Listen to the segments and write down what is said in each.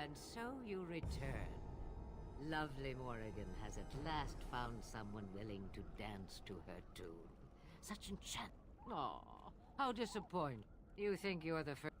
And so you return. Lovely Morrigan has at last found someone willing to dance to her tune. Such enchant. Aw, how disappointing. You think you're the first.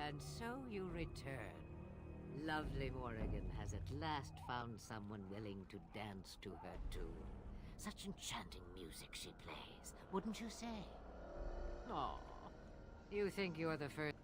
And so you return. Lovely Morrigan has at last found someone willing to dance to her tune. Such enchanting music she plays, wouldn't you say? Oh, you think you're the first...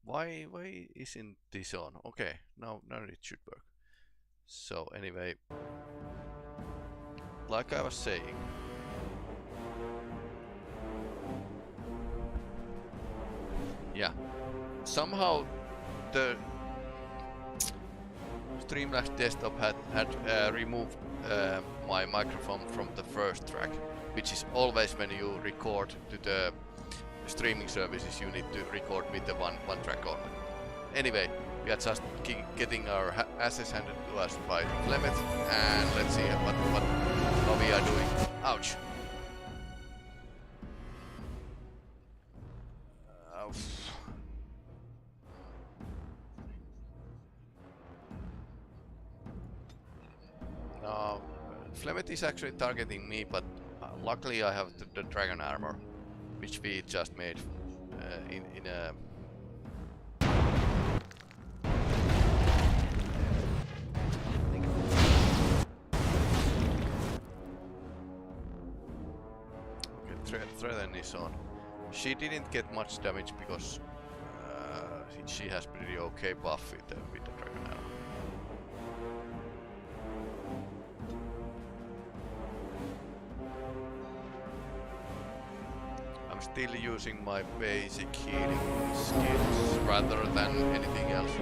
Why isn't this on? Okay, now it should work. So anyway, like I was saying, yeah, somehow the Streamlabs desktop had removed my microphone from the first track, which is always when you record to the streaming services, you need to record with the one track only. Anyway, we are just getting our asses handed to us by Clement, and let's see how we are doing. Ouch! No, Flemet is actually targeting me, but luckily I have the dragon armor, which we just made in a... Okay, Threaten is on. She didn't get much damage because she has pretty okay buff with the dragon armor. I'm still using my basic healing skills rather than anything else.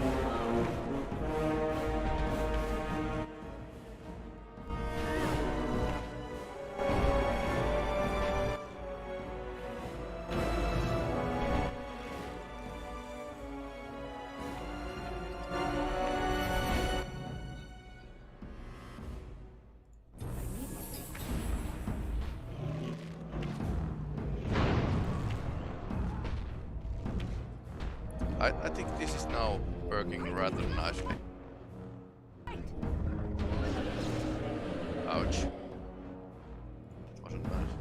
I think this is now working rather nicely. Ouch. Wasn't nice.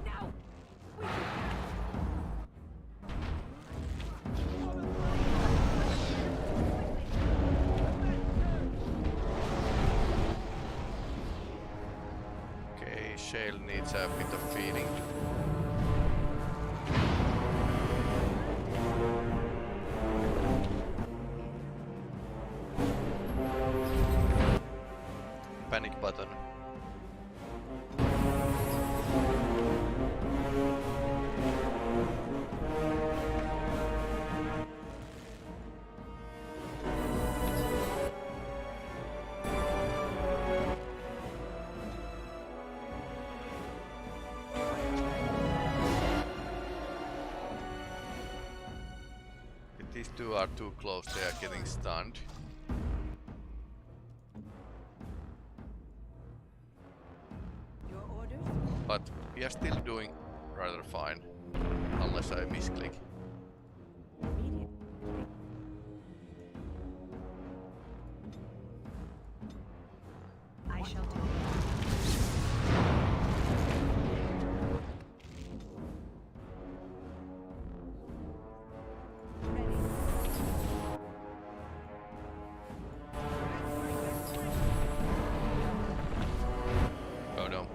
Okay, Shale needs a bit of feeding. Panic button. If these two are too close, they are getting stunned. But we are still doing rather fine, unless I misclick. I shall do. Oh no.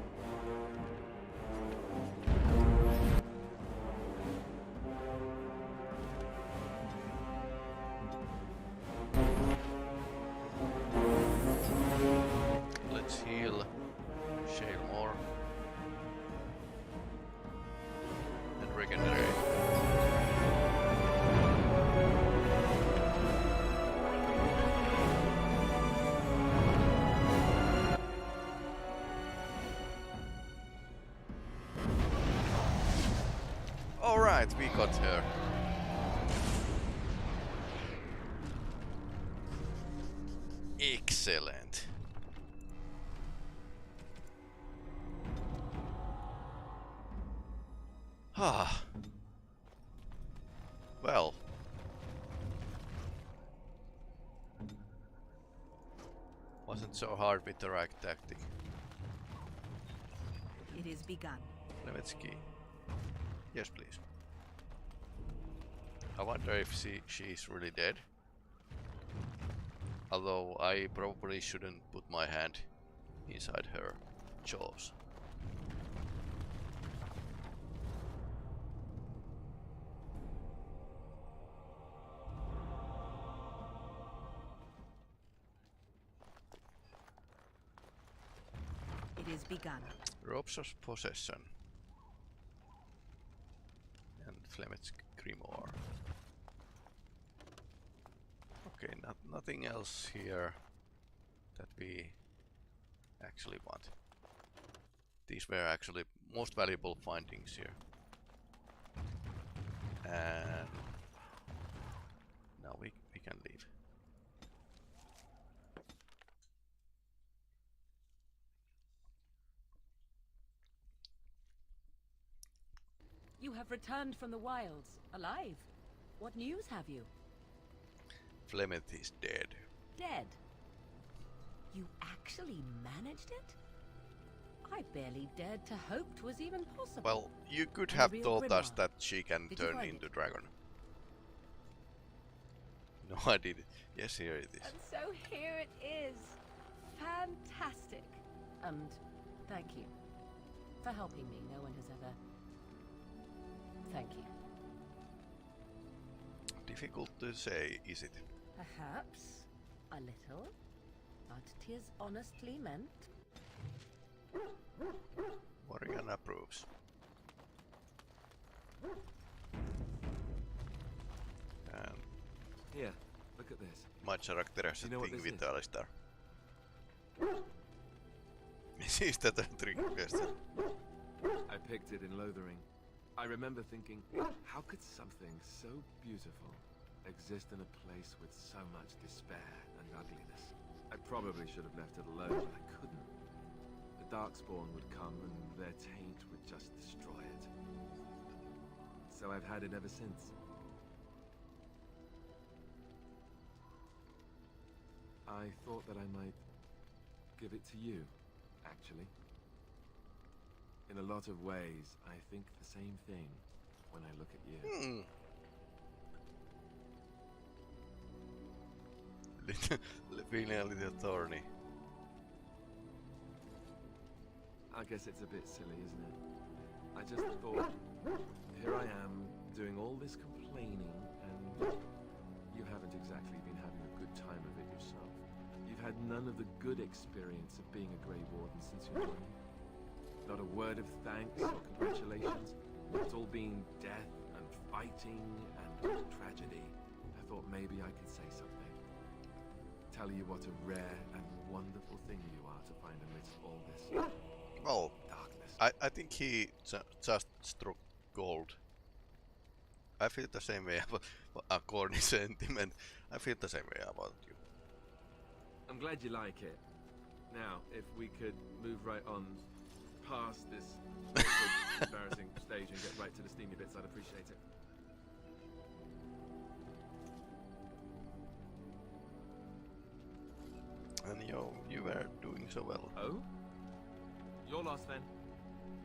Let's heal Shale more and regenerate. Alright, we got her. Excellent. Ah. Well. Wasn't so hard with the right tactic. It is begun. Let's key. Yes, please. I wonder if she's really dead. Although I probably shouldn't put my hand inside her jaws. begun. Robes of Possession. And Flemet's Grimoire. Okay, nothing else here that we actually want. These were actually most valuable findings here. And now we can leave. You have returned from the wilds, alive. What news have you? Flemeth is dead. Dead. You actually managed it? I barely dared to hope 'twas even possible. Well, you could And have a real told us grimoire. that she can Did you turn find into it? dragon. No, I didn't. Yes, here it is. And so here it is. Fantastic. And thank you for helping me. No one has ever... Thank you. Difficult to say, is it? Perhaps a little, but 'tis honestly meant. Morrigan approves. And Here, look at this. my character has You a know what thing this with is? Alistar. Is that a trick question? I picked it in Lothering. I remember thinking, how could something so beautiful exist in a place with so much despair and ugliness? I probably should have left it alone, but I couldn't. The Darkspawn would come and their taint would just destroy it. So I've had it ever since. I thought that I might give it to you, actually. In a lot of ways, I think the same thing when I look at you. Feeling a little thorny. I guess it's a bit silly, isn't it? I just thought, here I am, doing all this complaining, and you haven't exactly been having a good time of it yourself. You've had none of the good experience of being a Grey Warden since you joined. Not a word of thanks or congratulations. It's all been death and fighting and tragedy. I thought maybe I could say something. Tell you what a rare and wonderful thing you are to find amidst all this Well, darkness. I think he just struck gold. I feel the same way about a corny sentiment. I feel the same way about you. I'm glad you like it. Now, if we could move right on past this awkward, embarrassing stage and get right to the steamy bits, I'd appreciate it. And you were doing so well. Oh? You're lost then.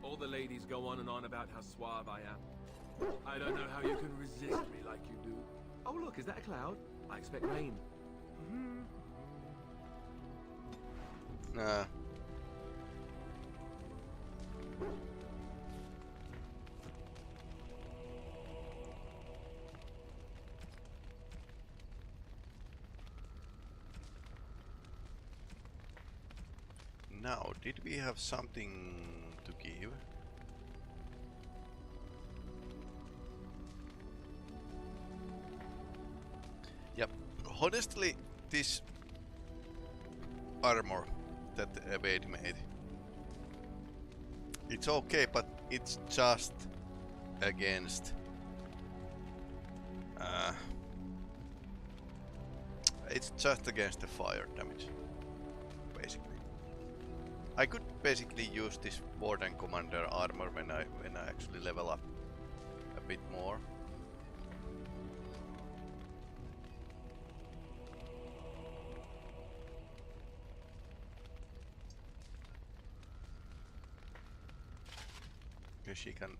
All the ladies go on and on about how suave I am. I don't know how you can resist me like you do. Oh look, is that a cloud? I expect rain. Nah. Now, did we have something to give? Yep. Honestly, this armor that Wade made, it's okay, but it's just against it's just against the fire damage, basically. I could basically use this Warden Commander armor when I actually level up a bit more. Okay, she can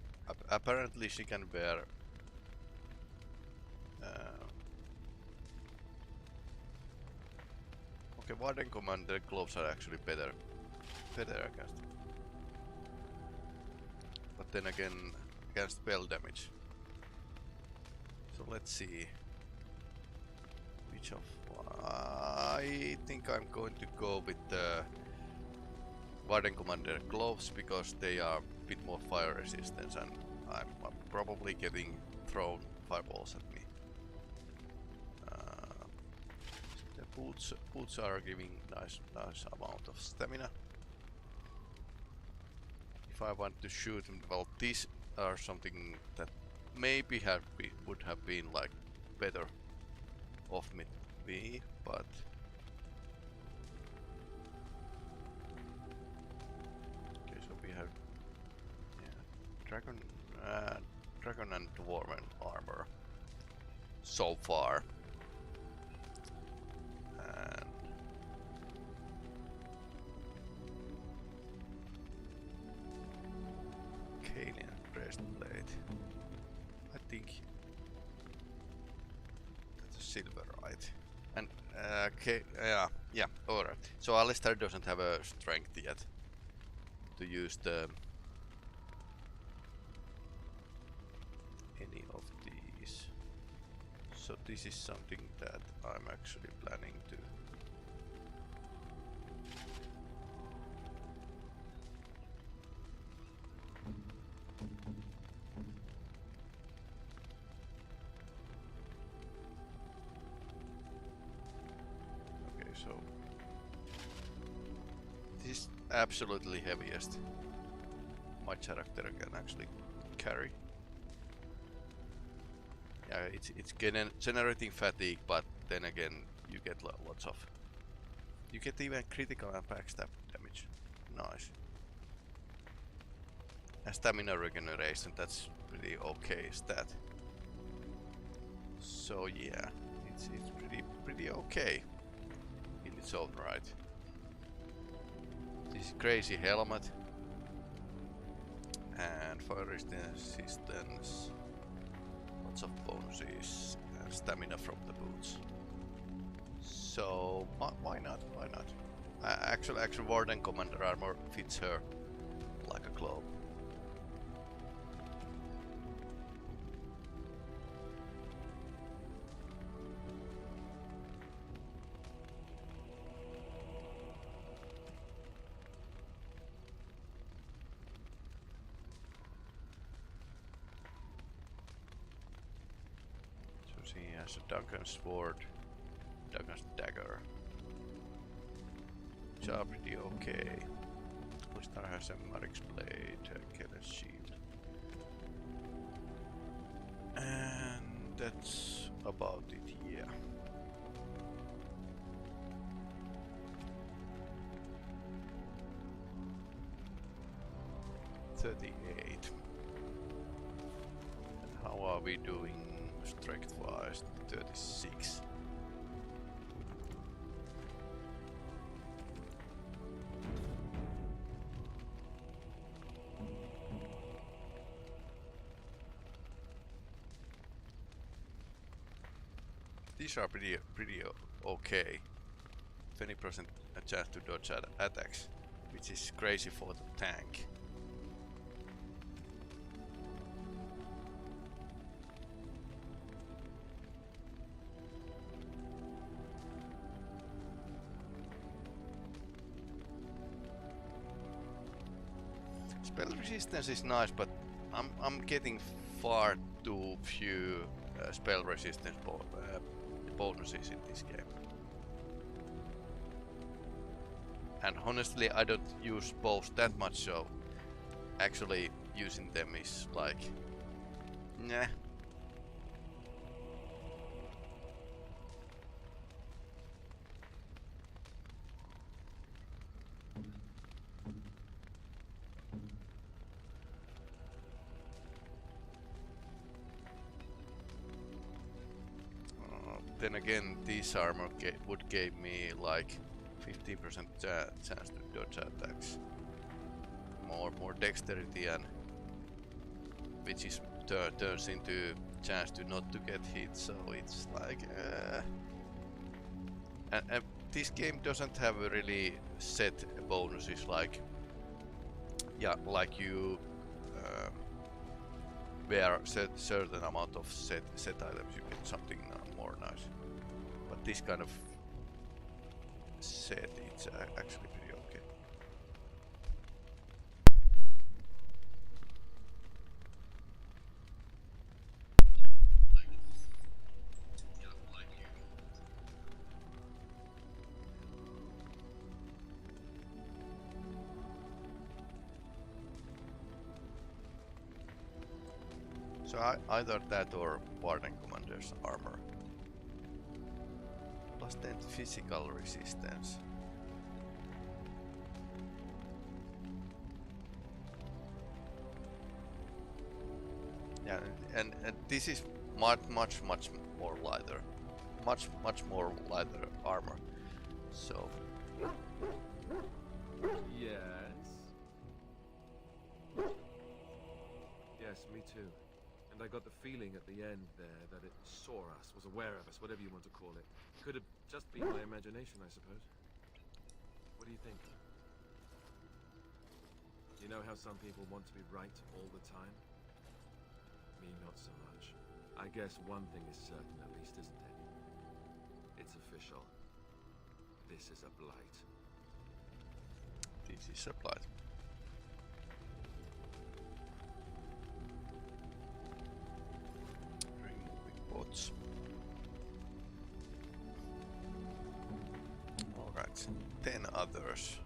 apparently she can wear okay, Warden Commander gloves are actually better against. But then again, against spell damage. So let's see. Which of... I think I'm going to go with the Warden Commander gloves because they are a bit more fire resistance, and I'm probably getting thrown fireballs at me. The boots are giving nice amount of stamina. If I want to shoot them, well, these are something that maybe would have been like better off me, but okay, so we have dragon and dwarven armor so far, and Kalian breastplate. I think that's a silverite. And okay, yeah, alright. So Alistair doesn't have a strength yet to use any of these. So this is something that I'm actually planning to. Okay, so this is absolutely heaviest my character can actually carry. Yeah, it's generating fatigue, but then again you get lots of. You get even critical and backstab damage. Nice. And stamina regeneration, that's pretty okay stat. So yeah, it's pretty okay in its own right. This crazy helmet and fire resistance, lots of bonuses and stamina from the boots. So why not? Why not? Actual Warden Commander armor fits her like a glove. So she has a Duncan's sword, Duncan's dagger, which are pretty okay. Alistar has a Marik's blade, a Kellen's shield. And that's about it, yeah. $38. And how are we doing strength-wise? 36. These are pretty okay. 20% chance to dodge attacks, which is crazy for the tank. Spell resistance is nice, but I'm getting far too few spell resistance bonuses in this game. And honestly, I don't use bows that much, so actually using them is like, nah. Then again, this armor would give me like 15% chance to dodge attacks, more dexterity, and which is turns into chance to not to get hit. So it's like, and this game doesn't have a really set bonuses like, yeah, like you wear certain amount of set items, you get something more nice. But this kind of set, it's actually pretty okay. So either that or Warden Commander's armor. Plus 10 physical resistance. Yeah, and this is much more lighter. Much more lighter armor. So Yes. Yes, me too. And I got the feeling at the end there that it saw us, was aware of us, whatever you want to call it. Could have just been my imagination, I suppose. What do you think? You know how some people want to be right all the time? Me, not so much. I guess one thing is certain at least, isn't it? It's official. This is a blight. this is applied. Removing bots. Alright, 10 others.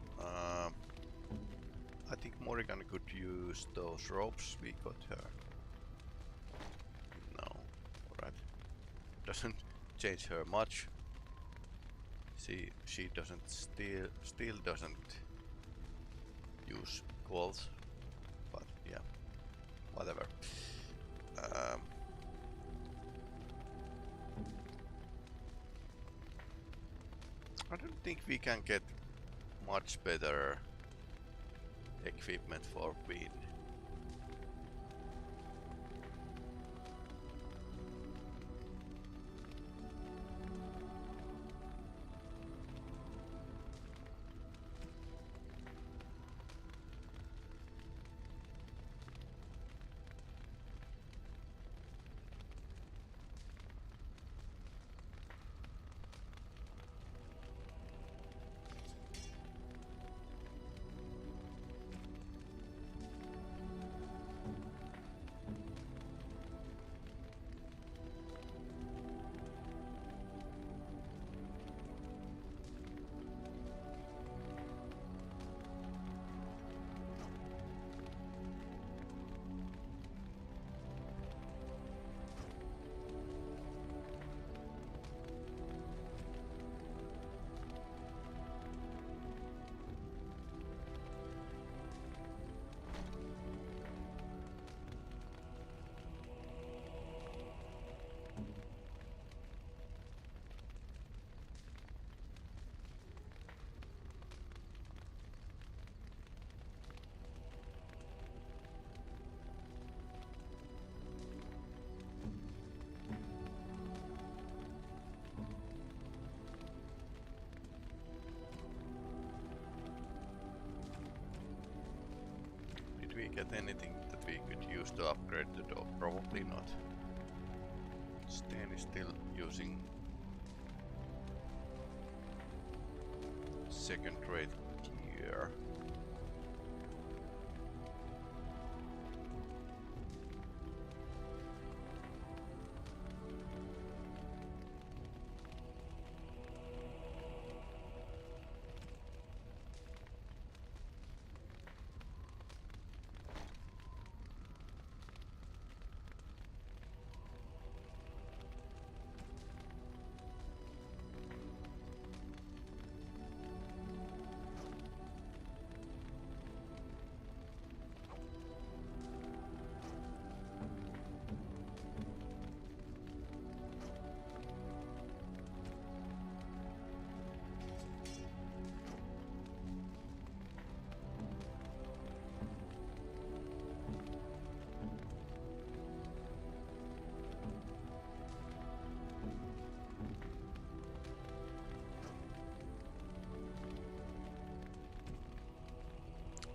I think Morrigan could use those ropes we got her. No, alright. Doesn't change her much. She doesn't still doesn't use calls, but yeah, whatever. I don't think we can get much better equipment for Queen. Did we get anything that we could use to upgrade the dog? Probably not. Stan is still using second rate gear.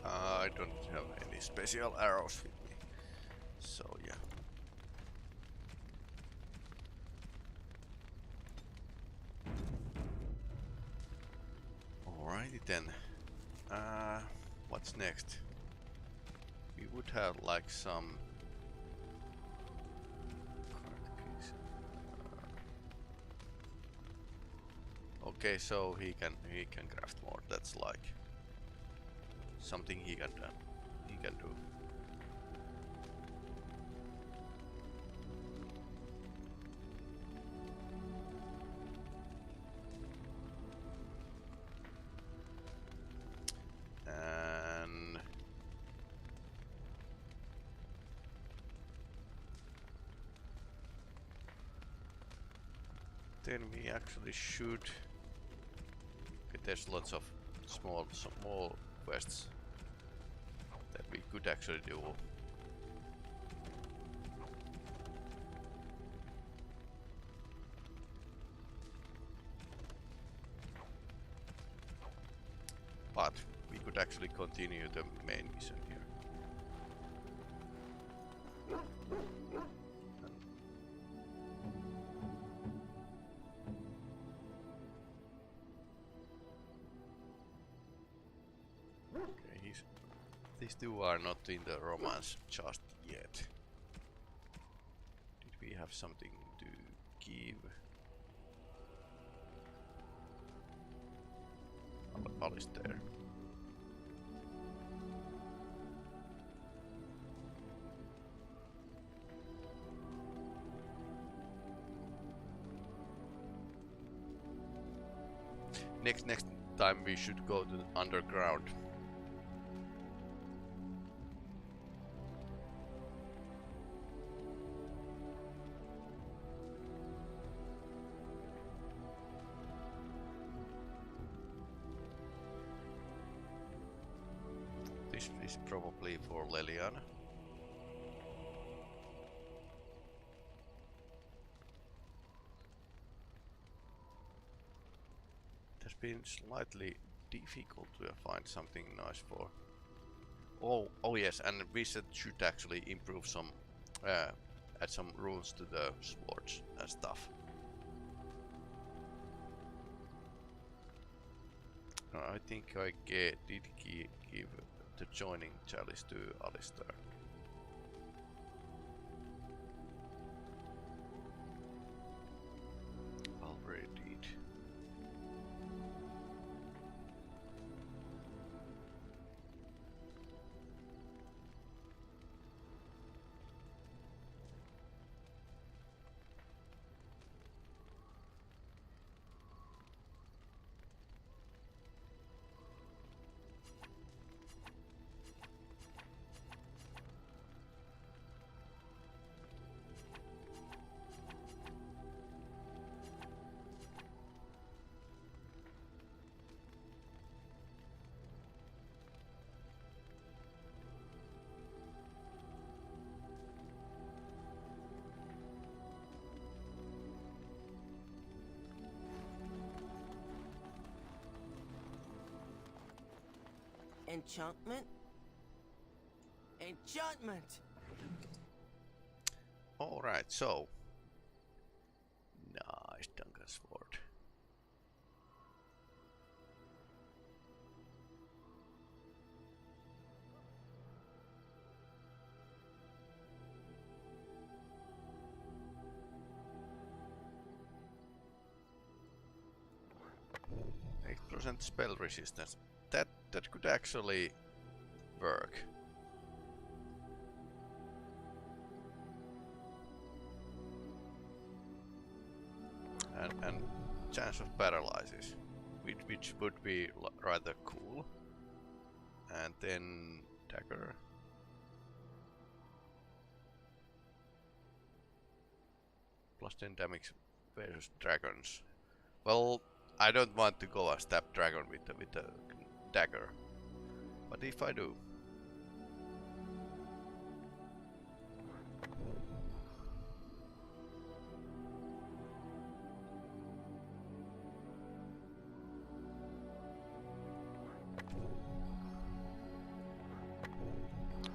I don't have any special arrows with me, so yeah. Alrighty then. What's next? We would have like some card keys. Okay, so he can craft more. That's like something he can do. then we actually should. Okay, there's lots of small quests that we could actually do. But we could actually continue the main mission here. Okay, these two are not in the romance just yet. Did we have something to give? Alistair. Next time we should go to the underground. This is probably for Leliana. It has been slightly difficult to find something nice for. Oh yes, and we should actually improve some, add some rules to the swords and stuff. I think I did give the joining chalice to Alistair. Already did. Enchantment? Enchantment! Alright, so. Nice Duncan sword. % spell resistance. That could actually work. And chance of paralysis, which would be rather cool. And then dagger. +10 damage versus dragons. Well, I don't want to go and stab dragon with the dagger. But if I do.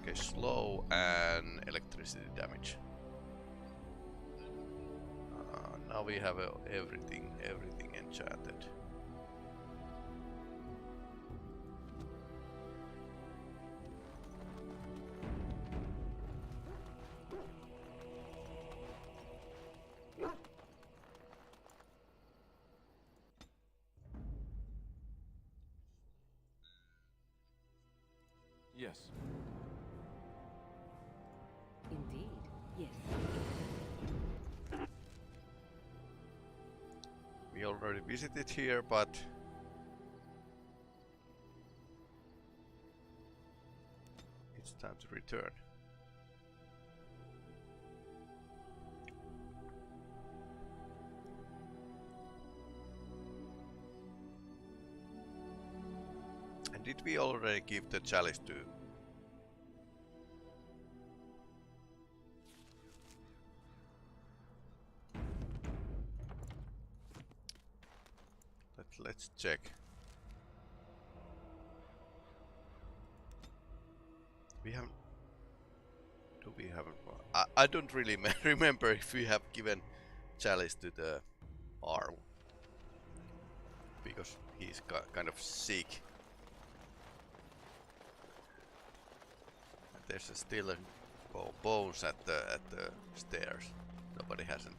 Okay, slow and electricity damage. Now we have everything enchanted. Yes. Indeed, yes. We already visited here, but it's time to return. Did we already give the chalice to? Let's check. We haven't. Do we haven't? I don't really remember if we have given chalice to the Arl, because he's kind of sick. There's still a bones at the stairs. Nobody hasn't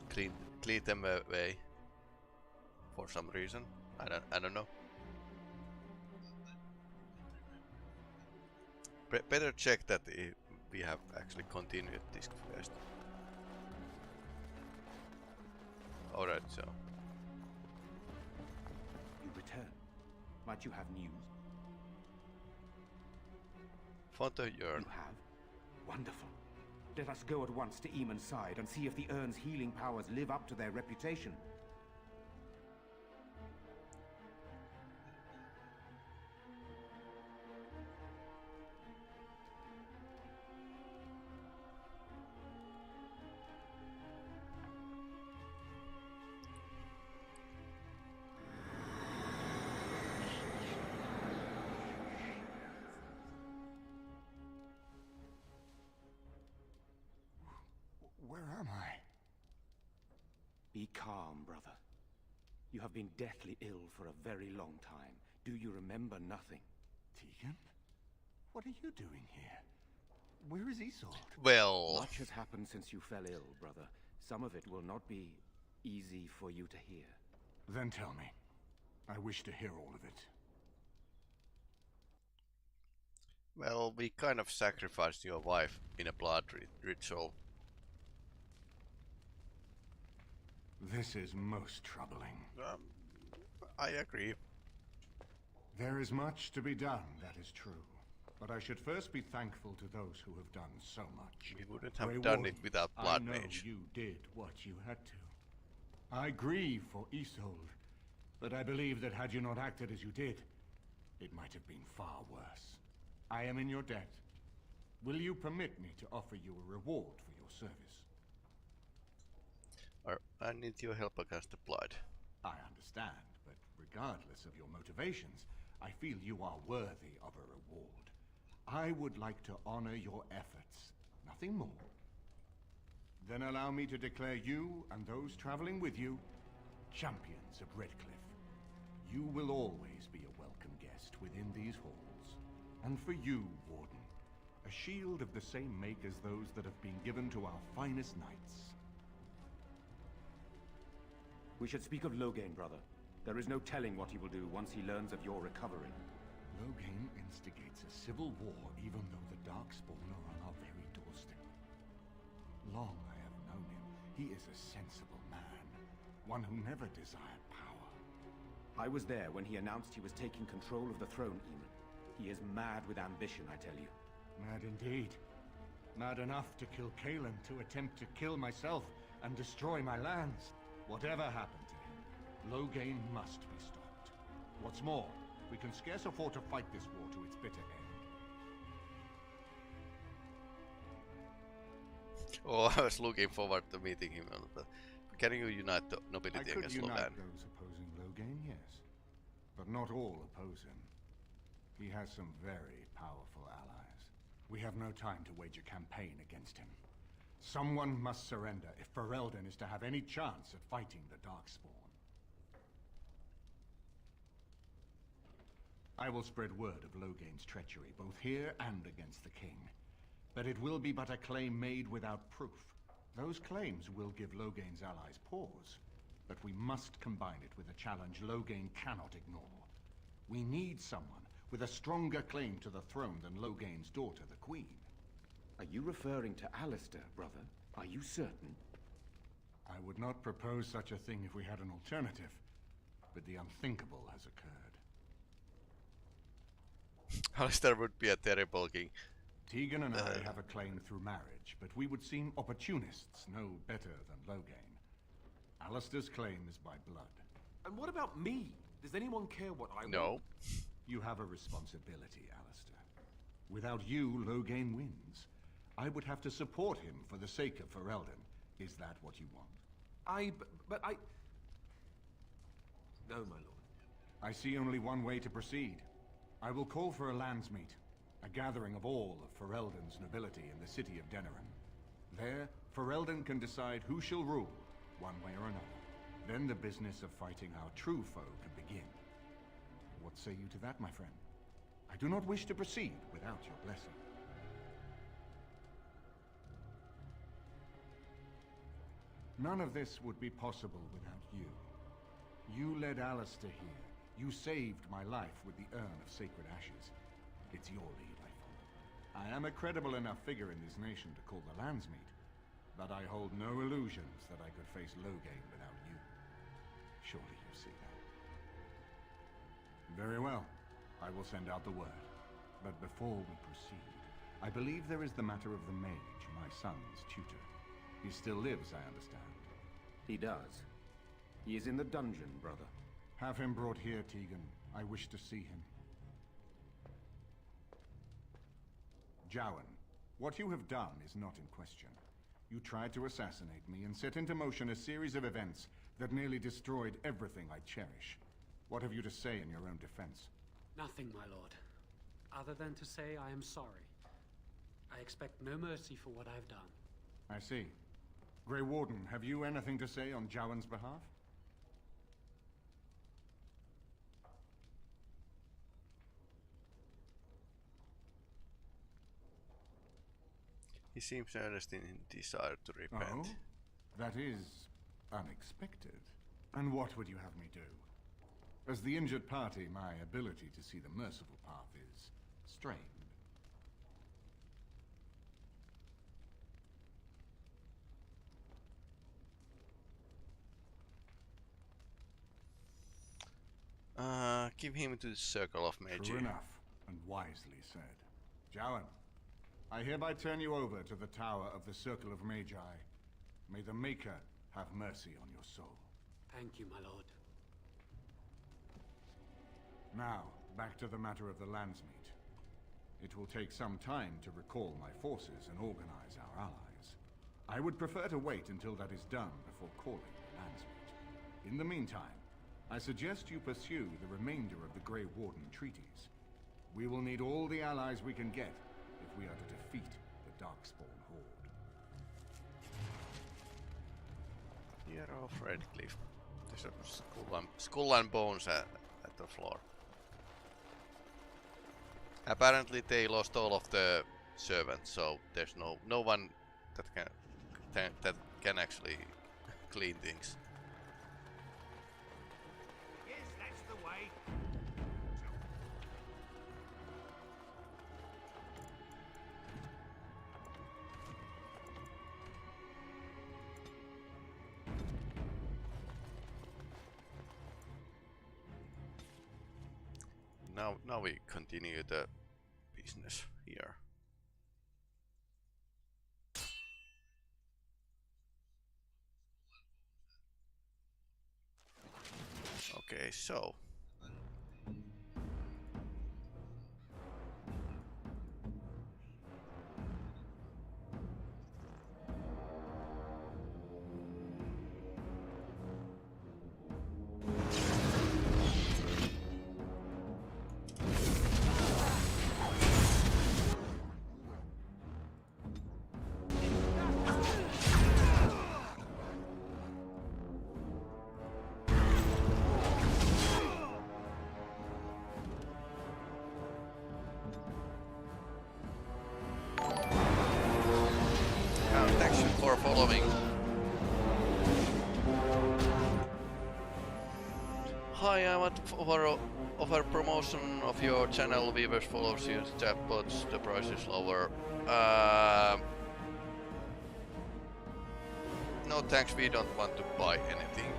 cleaned them away for some reason. I don't know. Better check that we have actually continued this quest. Alright, so. You return. Might you have news? Font of Yearn. You have? Wonderful. Let us go at once to Eamon's side and see if the Urn's healing powers live up to their reputation. Where am I? Be calm, brother. You have been deathly ill for a very long time. Do you remember nothing? Tegan? What are you doing here? Where is Isolde? Well, Much has happened since you fell ill, brother. Some of it will not be easy for you to hear. Then tell me. I wish to hear all of it. well, we kind of sacrificed your wife in a blood ritual. This is most troubling. I agree. There is much to be done, that is true. But I should first be thankful to those who have done so much. We wouldn't have Grey done Warden, it without Blood I know Mage. you did what you had to. I grieve for Isolde, but I believe that had you not acted as you did, it might have been far worse. I am in your debt. Will you permit me to offer you a reward for your service? I need your help against the blood. I understand, but regardless of your motivations, I feel you are worthy of a reward. I would like to honor your efforts, nothing more. Then allow me to declare you and those traveling with you champions of Redcliffe. You will always be a welcome guest within these halls. And for you, Warden, a shield of the same make as those that have been given to our finest knights. We should speak of Loghain, brother. There is no telling what he will do once he learns of your recovery. Loghain instigates a civil war even though the Darkspawn are on our very doorstep. Long I have known him. He is a sensible man, one who never desired power. I was there when he announced he was taking control of the throne, Eamon. He is mad with ambition, I tell you. Mad indeed. Mad enough to kill Kaelin, to attempt to kill myself and destroy my lands. Whatever happened to him, Loghain must be stopped. What's more, we can scarce afford to fight this war to its bitter end. Oh, I was looking forward to meeting him. Can you unite the I nobility could against unite Loghain? those opposing Loghain, yes. But not all oppose him. He has some very powerful allies. We have no time to wage a campaign against him. Someone must surrender if Ferelden is to have any chance at fighting the Darkspawn. I will spread word of Loghain's treachery, both here and against the king. But it will be but a claim made without proof. Those claims will give Loghain's allies pause, but we must combine it with a challenge Loghain cannot ignore. We need someone with a stronger claim to the throne than Loghain's daughter, the Queen. Are you referring to Alistair, brother? Are you certain? I would not propose such a thing if we had an alternative, but the unthinkable has occurred. Alistair would be a terrible king. Tegan and I have a claim through marriage, but we would seem opportunists no better than Loghain. Alistair's claim is by blood. And what about me? Does anyone care what I No. want? You have a responsibility, Alistair. Without you, Loghain wins. I would have to support him for the sake of Ferelden. Is that what you want? But I... No, my lord. I see only one way to proceed. I will call for a landsmeet, a gathering of all of Ferelden's nobility in the city of Denerim. There, Ferelden can decide who shall rule, one way or another. Then the business of fighting our true foe can begin. What say you to that, my friend? I do not wish to proceed without your blessing. None of this would be possible without you. You led Alistair here. You saved my life with the Urn of Sacred Ashes. It's your lead I follow. I am a credible enough figure in this nation to call the landsmeet, but I hold no illusions that I could face Loghain without you. Surely you see that. Very well. I will send out the word. But before we proceed, I believe there is the matter of the mage, my son's tutor. He still lives, I understand. He does. He is in the dungeon, brother. Have him brought here, Tegan. I wish to see him. Jowan, what you have done is not in question. You tried to assassinate me and set into motion a series of events that nearly destroyed everything I cherish. What have you to say in your own defense? Nothing, my lord. Other than to say I am sorry. I expect no mercy for what I've done. I see. Grey Warden, have you anything to say on Jowan's behalf? He seems earnest in his desire to repent. Oh? That is unexpected. And what would you have me do? As the injured party, my ability to see the merciful path is strained. Give him to the Circle of Magi. True enough, and wisely said. Jowan, I hereby turn you over to the Tower of the Circle of Magi. May the Maker have mercy on your soul. Thank you, my lord. Now, back to the matter of the landsmeet. It will take some time to recall my forces and organize our allies. I would prefer to wait until that is done before calling the landsmeet. In the meantime, I suggest you pursue the remainder of the Grey Warden treaties. We will need all the allies we can get if we are to defeat the Darkspawn Horde. Hero of Redcliffe. There's a skull and bones at the floor. Apparently they lost all of the servants, so there's no one that can actually clean things. Yes, that's the way. Now we continue the business here. Okay, so thanks for following. Hi, I want to offer promotion of your channel. Viewers follows you, chatbots, the price is lower. No thanks, we don't want to buy anything.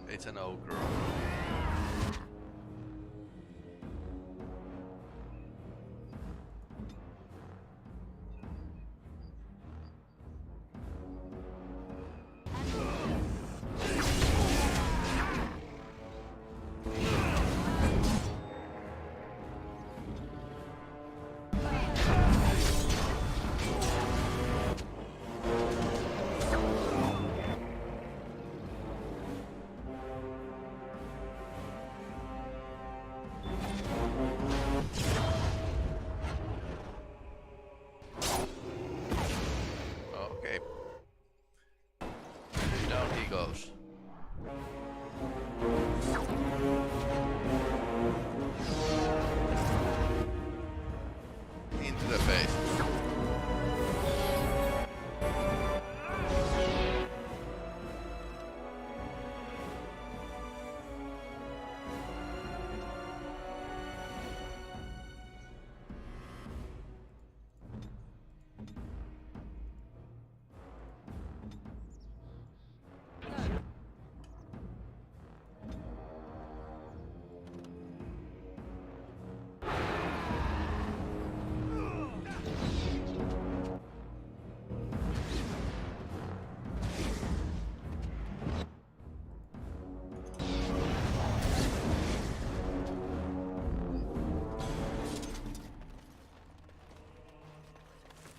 it's an ogre. Okay. Down he goes. Into the face.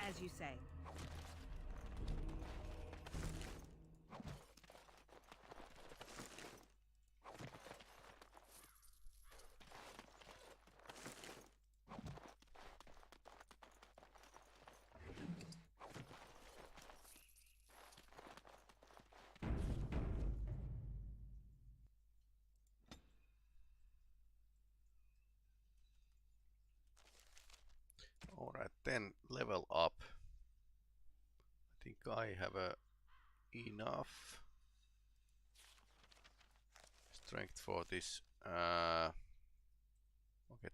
As you say. Alright, then level up. I think I have enough strength for this. Okay,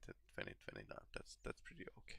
that 20, 29. That's pretty okay.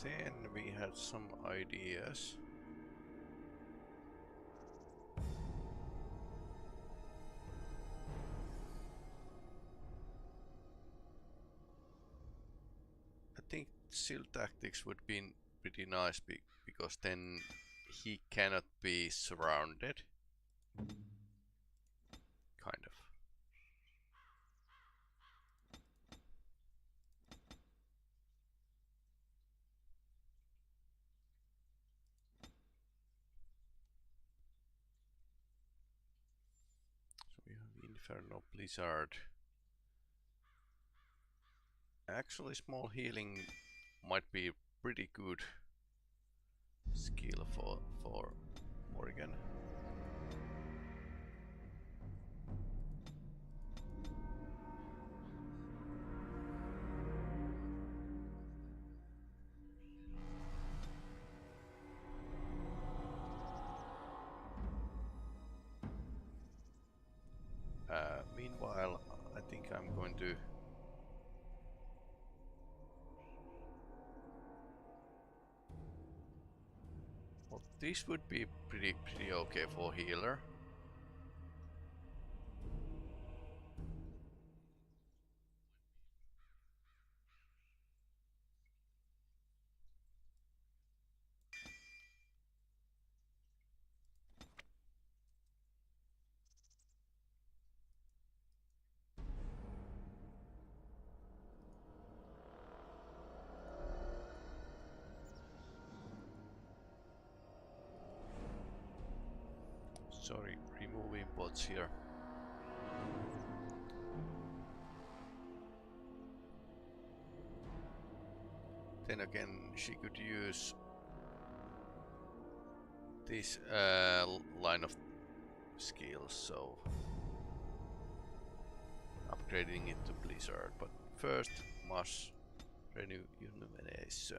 Then we had some ideas. I think shield tactics would be pretty nice because then he cannot be surrounded. Kind of. So we have Inferno Blizzard. Actually, small healing might be pretty good skill for Morrigan. Meanwhile, I think I'm going to this would be pretty okay for healer. Sorry, removing bots here. Then again, she could use this line of skills, so upgrading it to Blizzard. But first, must renew illumination.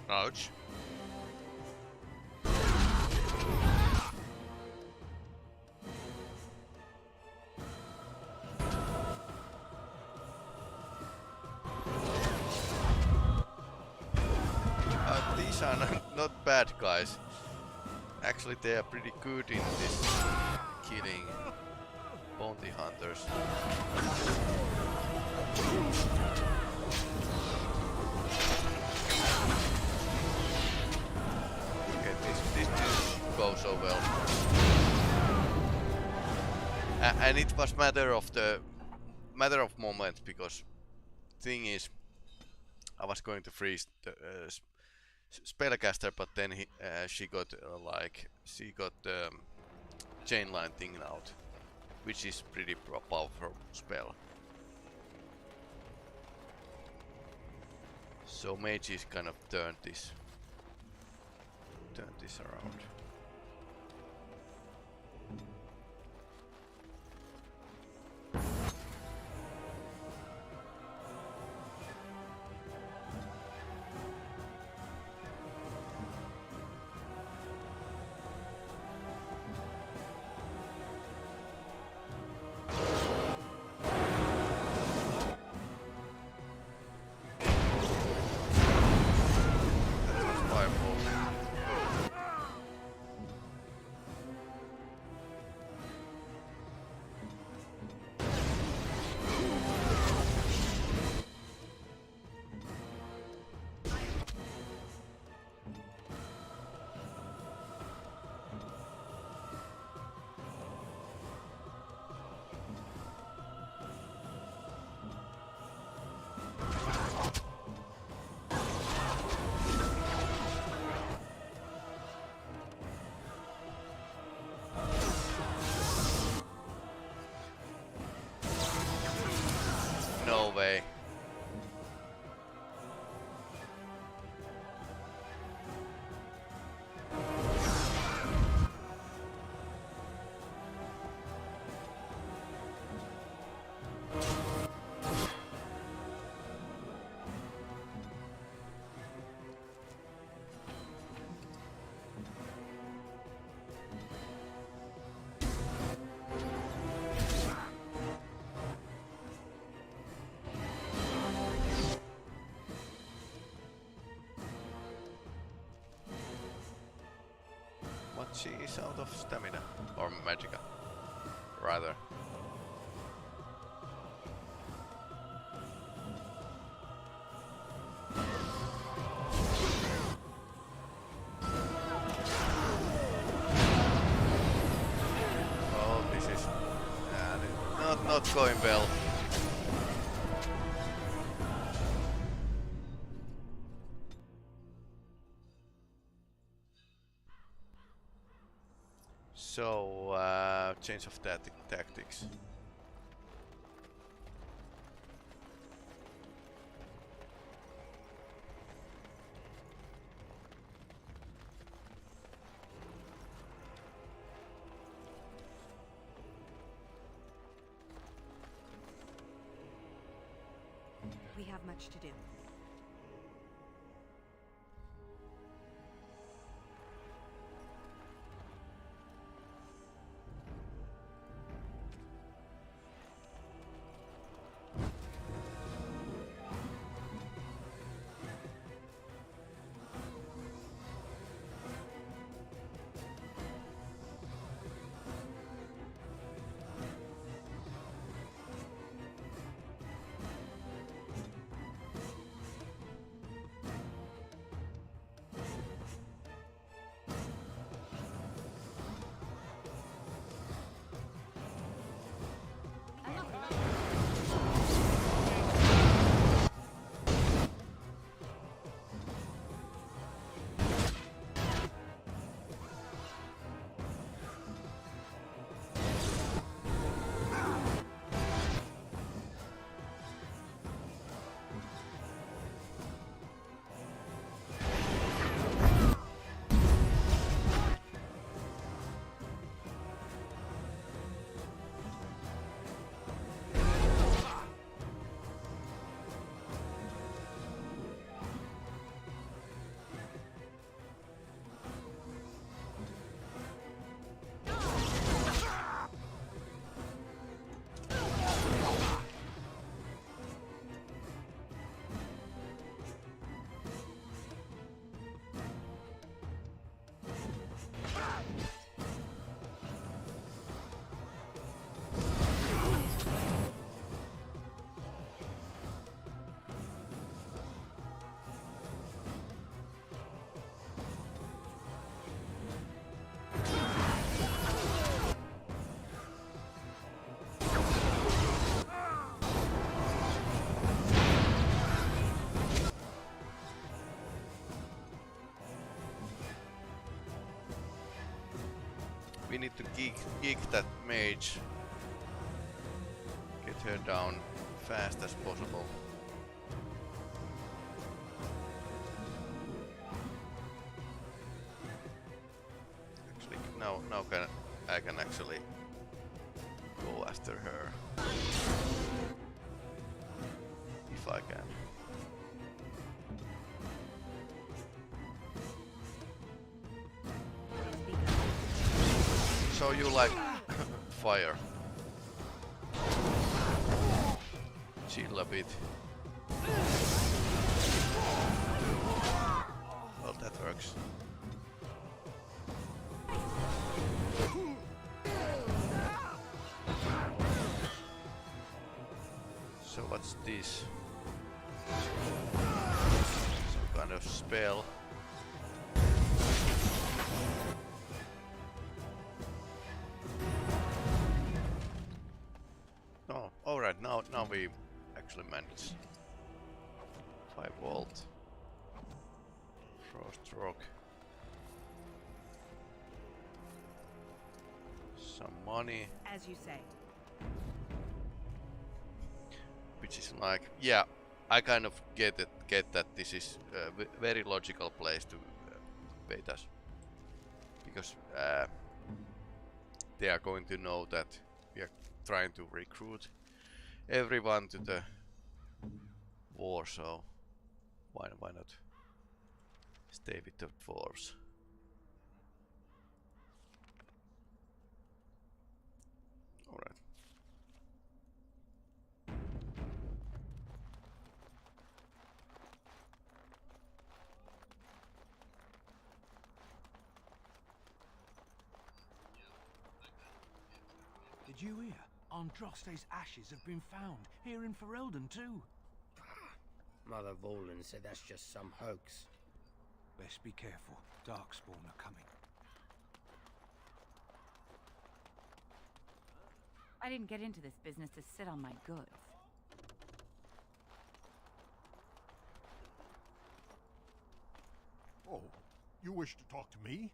Ouch. These are not bad guys. Actually, they are pretty good in this killing bounty hunters. This didn't go so well. And it was matter of moment, because thing is, I was going to freeze the spellcaster, but then she got the chain line thing out, which is pretty powerful spell. So mages kind of turned this around. No way. She is out of stamina, or magicka, rather. Oh, this is not going well. So, change of tactics. much to do. We need to geek that mage. Get her down fast as possible. Actually, now I can actually go after her. If I can. So you like fire. Chill a bit. Well, that works. So what's this? Some kind of spell. Oh, alright, now we actually manage. 5 volt. Frost rock. Some money. As you say. Which is like, yeah, I kind of get that this is a very logical place to pay us. Because they are going to know that we are trying to recruit everyone to the war, so why not stay with the dwarves? Alright. Did you hear? Androste's ashes have been found, here in Ferelden too. Mother Volan said that's just some hoax. Best be careful. Darkspawn are coming. I didn't get into this business to sit on my goods. Oh, you wish to talk to me?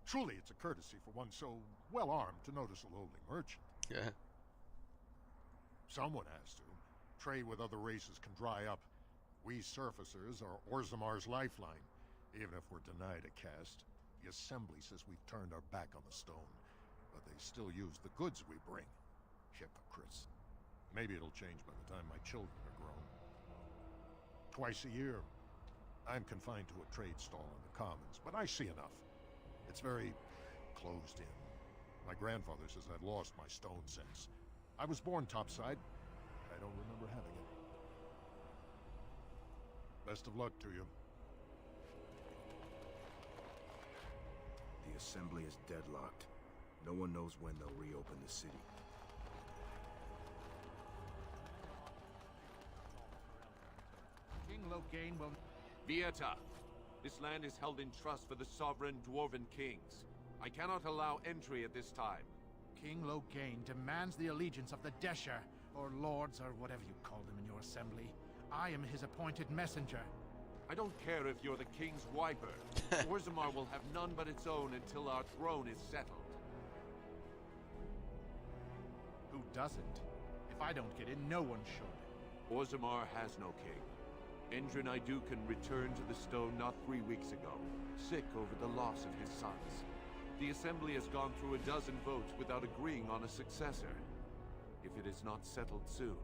Truly, it's a courtesy for one so well-armed to notice a lowly merchant. Yeah. Someone has to. Trade with other races can dry up. We surfacers are Orzamar's lifeline. Even if we're denied a caste, the Assembly says we've turned our back on the stone. But they still use the goods we bring. Hypocrites. Maybe it'll change by the time my children are grown. twice a year. I'm confined to a trade stall in the Commons, but I see enough. It's very closed in. My grandfather says I've lost my stone sense. I was born topside. I don't remember having it. Best of luck to you. The assembly is deadlocked. No one knows when they'll reopen the city. King Logain will... Vieta! This land is held in trust for the sovereign Dwarven kings. I cannot allow entry at this time. King Logain demands the allegiance of the Desher, or lords, or whatever you call them in your assembly. I am his appointed messenger. I don't care if you're the king's wiper. Orzammar will have none but its own until our throne is settled. Who doesn't? If I don't get in, no one should. Orzammar has no king. Endrin Idukan returned to the stone not 3 weeks ago, sick over the loss of his sons. The Assembly has gone through a dozen votes without agreeing on a successor. If it is not settled soon,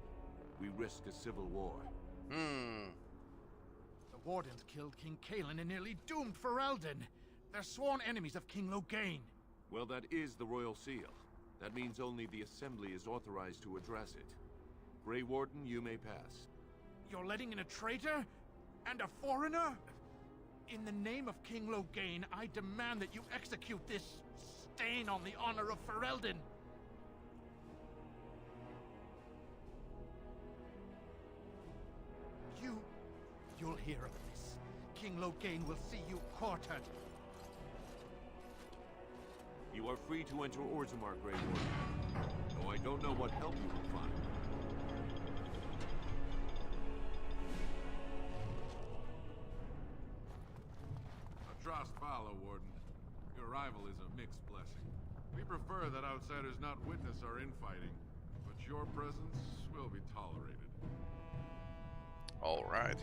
we risk a civil war. The Wardens killed King Kaelin and nearly doomed Ferelden. They're sworn enemies of King Logain. Well, that is the Royal Seal. That means only the Assembly is authorized to address it. Grey Warden, you may pass. You're letting in a traitor? And a foreigner? In the name of King Logain, I demand that you execute this stain on the honor of Ferelden. You'll hear of this. King Logain will see you quartered. You are free to enter Orzammar, Grey Warden. Though I don't know what help you will find. Trost follow, Warden. Your arrival is a mixed blessing. We prefer that outsiders not witness our infighting, but your presence will be tolerated. All right.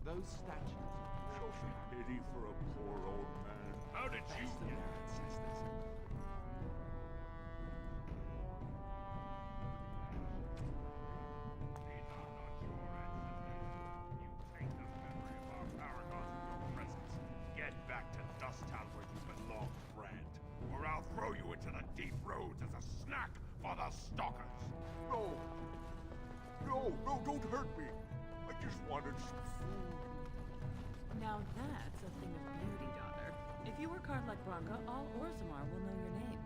Those statues show pity for a poor old man. How did you get ancestors? Throw you into the deep roads as a snack for the stalkers. No, don't hurt me. I just wanted some food. Now that's a thing of beauty, daughter. If you work hard like Bronca, all Orzammar will know your name.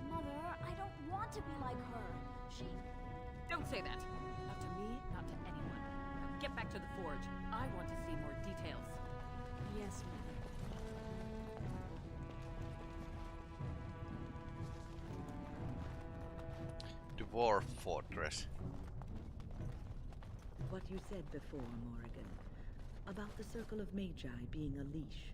Mother, I don't want to be like her. She... Don't say that. Not to me, not to anyone. Now get back to the forge. I want to see more details. Yes, Mother. Dwarf Fortress. What you said before, Morrigan, about the Circle of Magi being a leash,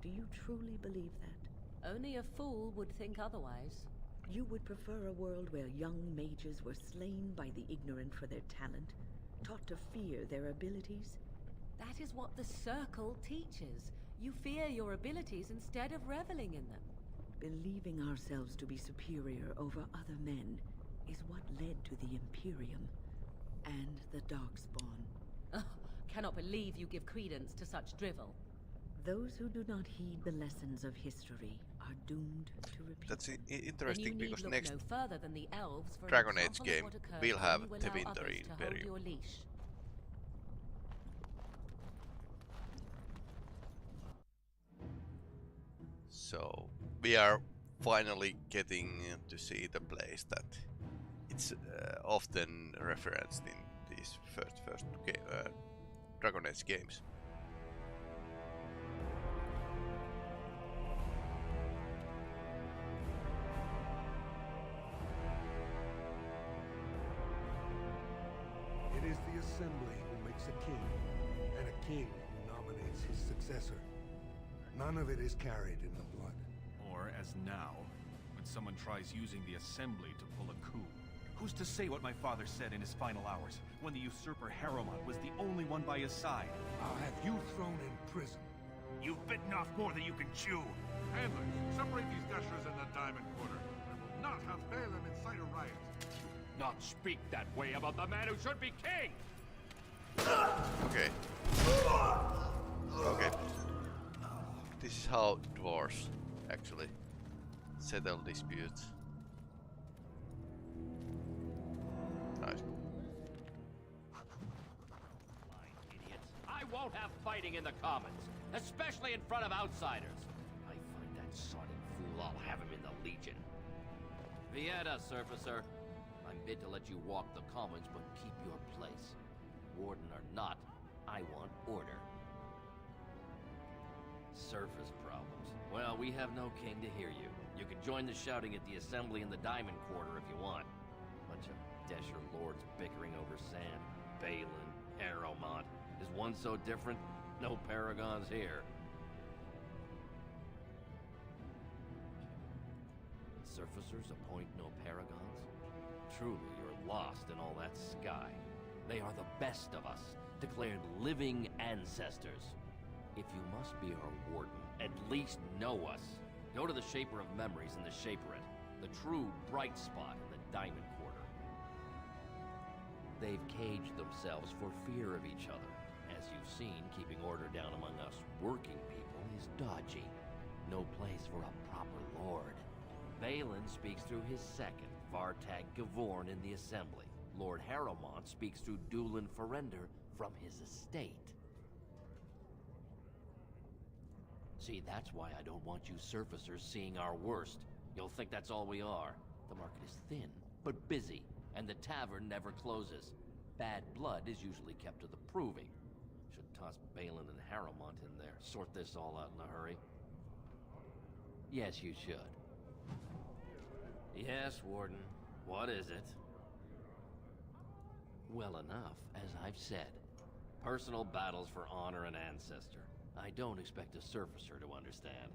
do you truly believe that? Only a fool would think otherwise. You would prefer a world where young mages were slain by the ignorant for their talent, taught to fear their abilities? That is what the Circle teaches. You fear your abilities instead of reveling in them. Believing ourselves to be superior over other men is what led to the Imperium and the Darkspawn. Oh, cannot believe you give credence to such drivel. Those who do not heed the lessons of history are doomed to repeat. That's interesting because next no further than the elves for Dragon Age game will have the Winter Imperium. So we are finally getting to see the place that it's often referenced in these first Dragon Age games. It is the Assembly who makes a king, and a king who nominates his successor. None of it is carried in the blood. Or, as now, when someone tries using the Assembly to pull a coup. Who's to say what my father said in his final hours, when the usurper Harrowmont was the only one by his side? I'll have you thrown in prison. You've bitten off more than you can chew. Handlers, separate these gushers in the Diamond Quarter. I will not have Balin incite a riot. not speak that way about the man who should be king! Okay. Okay. This is how dwarves actually settle disputes. Nice. I won't have fighting in the Commons, especially in front of outsiders. I find that sodding fool, I'll have him in the Legion. Vieta, Surfacer. I'm bid to let you walk the Commons, but keep your place. Warden or not, I want order. Surface problems. Well, we have no king to hear you. You can join the shouting at the assembly in the Diamond Quarter if you want. Bunch of Desher lords bickering over sand. Balin, Harrowmont. Is one so different? No paragons here. Surfacers appoint no paragons? Truly, you're lost in all that sky. They are the best of us, declared living ancestors. If you must be our warden, at least know us. Go to the Shaper of Memories in the Shaperate, the true bright spot in the Diamond Quarter. They've caged themselves for fear of each other. As you've seen, keeping order down among us working people is dodgy. No place for a proper lord. Balin speaks through his second, Vartag Gavorn, in the Assembly. Lord Harrowmont speaks through Dulin Ferender from his estate. See, that's why I don't want you surfacers seeing our worst. You'll think that's all we are. The market is thin, but busy, and the tavern never closes. Bad blood is usually kept to the proving. Should toss Balin and Harrowmont in there, sort this all out in a hurry. Yes, you should. Yes, Warden. What is it? Well enough, as I've said. Personal battles for honor and ancestor. I don't expect a surfacer to understand.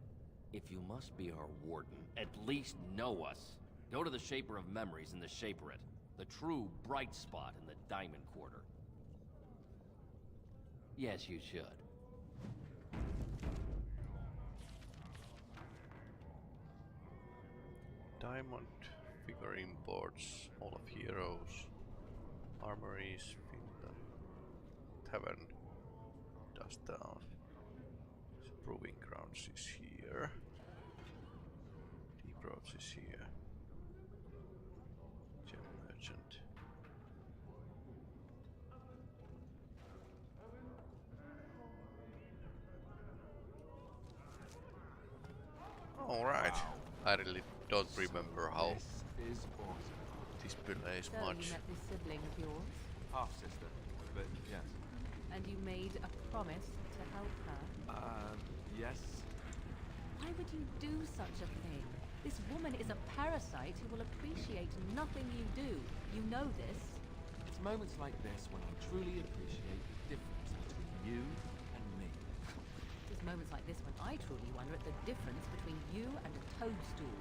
If you must be our warden, at least know us. Go to the Shaper of Memories in the Shaperate, the true bright spot in the Diamond Quarter. Yes, you should. Diamond figurine boards, Hall of Heroes, Armories, Finland, Tavern, Dust Down. Proving Grounds is here. Deep Roads is here. Gem Merchant. Alright. I really don't remember how This is awesome. this plays So much. you met this sibling of yours? Half-sister, but yes. And you made a promise to help her? Yes. Why would you do such a thing? This woman is a parasite who will appreciate nothing you do. You know this. It's moments like this when I truly appreciate the difference between you and me. It's moments like this when I truly wonder at the difference between you and a toadstool.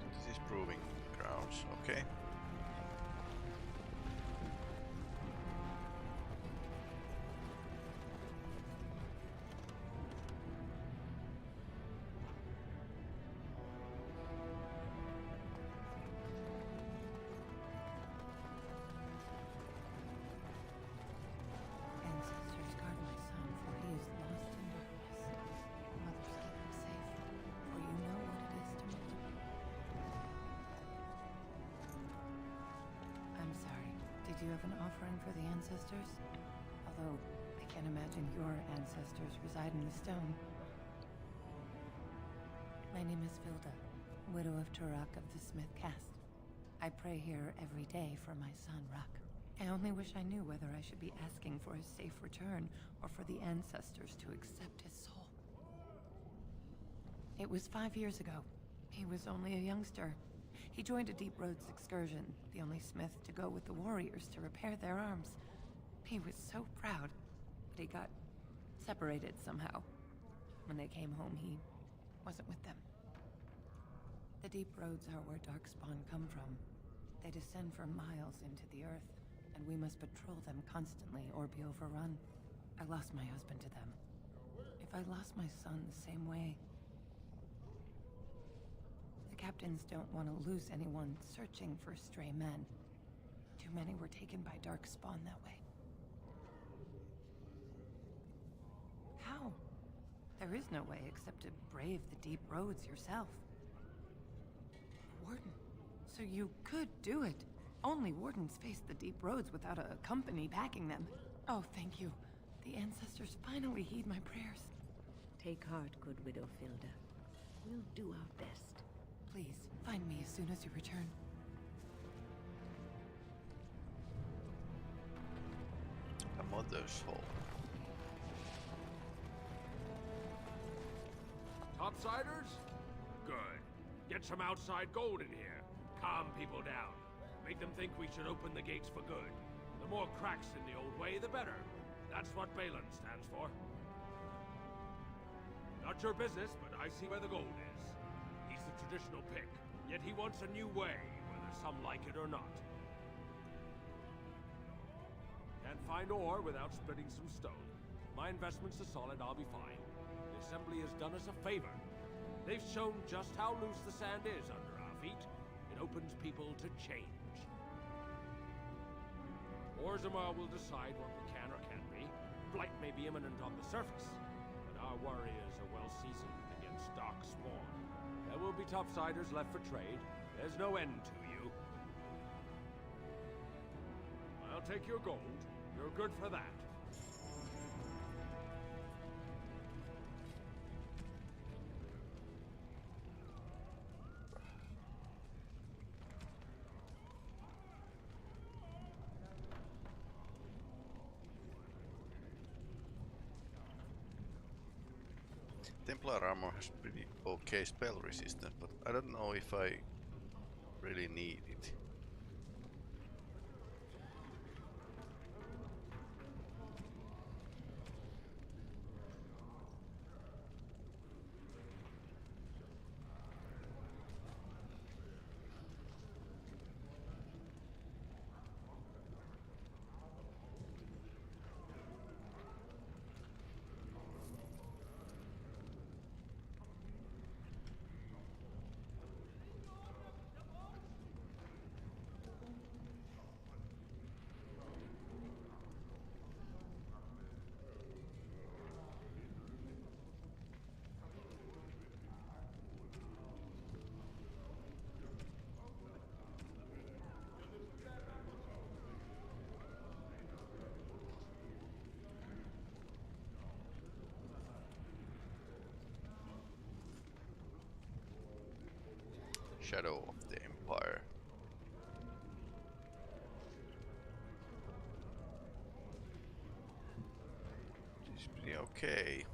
This is Proving Grounds, okay. Ancestors, guard my son, for he is lost in darkness. Mothers, keep him safe, for you know what it is to me. I'm sorry. Did you have an offering for the ancestors? Although, I can't imagine your ancestors reside in the stone. My name is Vilda, widow of Turok of the Smith caste. I pray here every day for my son, Ruck. I only wish I knew whether I should be asking for his safe return or for the ancestors to accept his soul. It was 5 years ago. He was only a youngster. He joined a Deep Roads excursion, the only smith to go with the warriors to repair their arms. He was so proud, but he got separated somehow. When they came home, he wasn't with them. The Deep Roads are where Darkspawn come from. They descend for miles into the earth, and we must patrol them constantly or be overrun. I lost my husband to them. If if I lost my son the same way? The captains don't want to lose anyone searching for stray men. Too many were taken by Darkspawn that way. How? There is no way except to brave the deep roads yourself. Warden, so you could do it. Only wardens face the deep roads without a company backing them. Oh, thank you. The ancestors finally heed my prayers. Take heart, good Widow Filda. We'll do our best. Please, find me as soon as you return. A mother's home. Topsiders? Good. Get some outside gold in here. Calm people down. Make them think we should open the gates for good. The more cracks in the old way, the better. That's what Balin stands for. Not your business, but I see where the gold is. He's the traditional pick, yet he wants a new way, whether some like it or not. Can't find ore without splitting some stone. My investments are solid, I'll be fine. The Assembly has done us a favor. They've shown just how loose the sand is under our feet. It opens people to change. Orzammar will decide what we can or can't be. Blight may be imminent on the surface, but our warriors are well seasoned against Darkspawn. There will be topsiders left for trade. There's no end to you. I'll take your gold. You're good for that. Templar armor has pretty okay spell resistance, but I don't know if I really need it. Shadow of the Empire. It's pretty okay.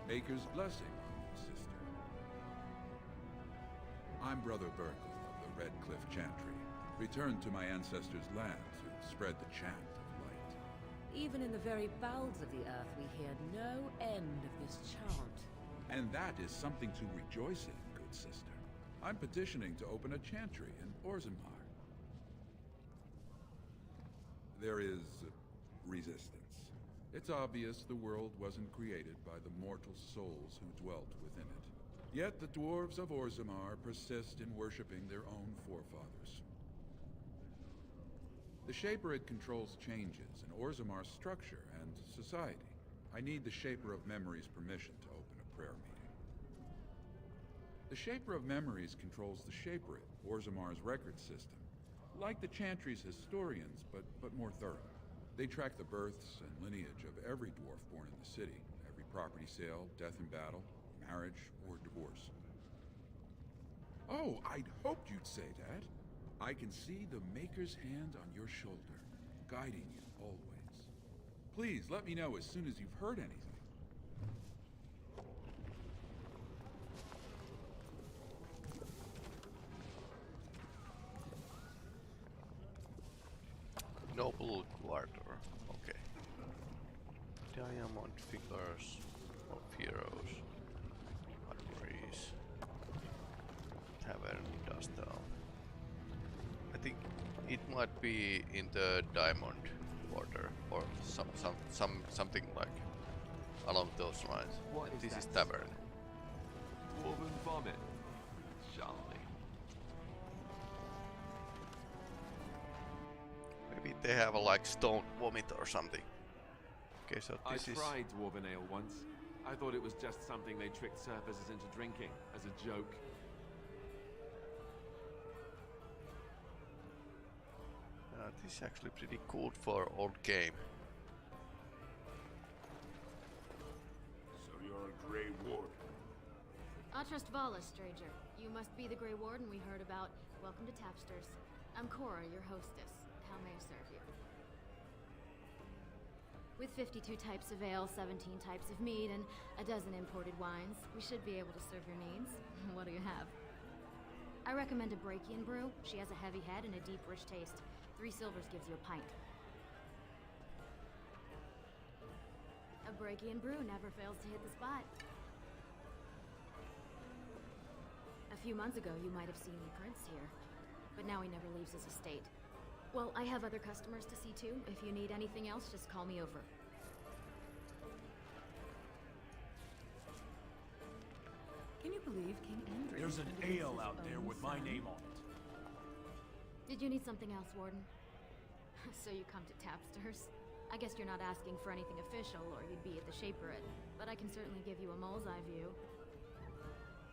Maker's blessing on you, sister. I'm Brother Burkle of the Red Cliff Chantry, returned to my ancestors' land to spread the chant of light. Even in the very bowels of the earth, we hear no end of this chant. And that is something to rejoice in, good sister. I'm petitioning to open a chantry in Orzammar. There is resistance. It's obvious the world wasn't created by the mortal souls who dwelt within it. Yet the dwarves of Orzammar persist in worshipping their own forefathers. The Shaperid controls changes in Orzammar's structure and society. I need the Shaper of Memory's permission to open a prayer meeting. The Shaper of Memories controls the Shaperid, Orzamar's record system. Like the Chantry's historians, but more thorough. They track the births and lineage of every dwarf born in the city. Every property sale, death in battle, marriage, or divorce. Oh, I'd hoped you'd say that. I can see the Maker's hand on your shoulder, guiding you always. Please, let me know as soon as you've heard anything. Noble Quarter. Okay. Diamond figures of heroes. Armories. Tavern Dust Town. I think it might be in the Diamond Quarter or something like along those lines. This is Tavern. Dwarven vomit. Charming. Maybe they have a like stone vomit or something. Okay, so I this is. tried dwarven ale once. I thought it was just something they tricked surfers into drinking as a joke. This is actually pretty cool for old game. So you're a Grey Warden? Atrust Vala, stranger. You must be the Grey Warden we heard about. Welcome to Tapsters. I'm Cora, your hostess. How may I serve you? With 52 types of ale, 17 types of mead, and a dozen imported wines, we should be able to serve your needs. What do you have? I recommend a Brakian brew. She has a heavy head and a deep, rich taste. 3 silvers gives you a pint. A Brakian brew never fails to hit the spot. A few months ago, you might have seen the prince here, but now he never leaves his estate. Well, I have other customers to see too. If you need anything else, just call me over. Can you believe King Andrew? There's an ale out there with my name on it. Did you need something else, Warden? So you come to Tapsters? I guess you're not asking for anything official, or you'd be at the Shaperate, but I can certainly give you a mole's eye view.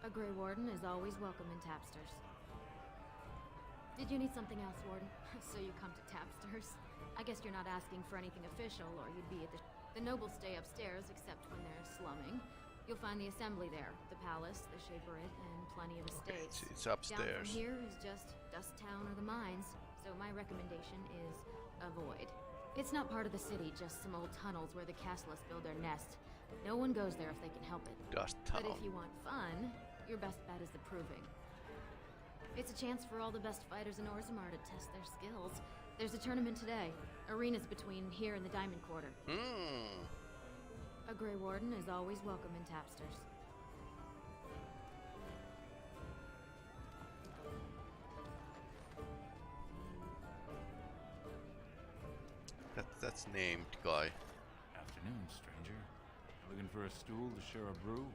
A Grey Warden is always welcome in Tapsters. Did you need something else, Warden? So you come to Tapsters? I guess you're not asking for anything official, or you'd be at the... The nobles stay upstairs, except when they're slumming. You'll find the assembly there, the palace, the Shaperate, and plenty of estates. It's upstairs. Down from here is just Dust Town or the mines, so my recommendation is avoid. It's not part of the city, just some old tunnels where the castlists build their nest. No one goes there if they can help it. Dust Town. But if you want fun, your best bet is the Proving. It's a chance for all the best fighters in Orzammar to test their skills. There's a tournament today. Arenas between here and the Diamond Quarter. A Grey Warden is always welcome in Tapsters. That's named guy. Afternoon, stranger. Looking for a stool to share a brew?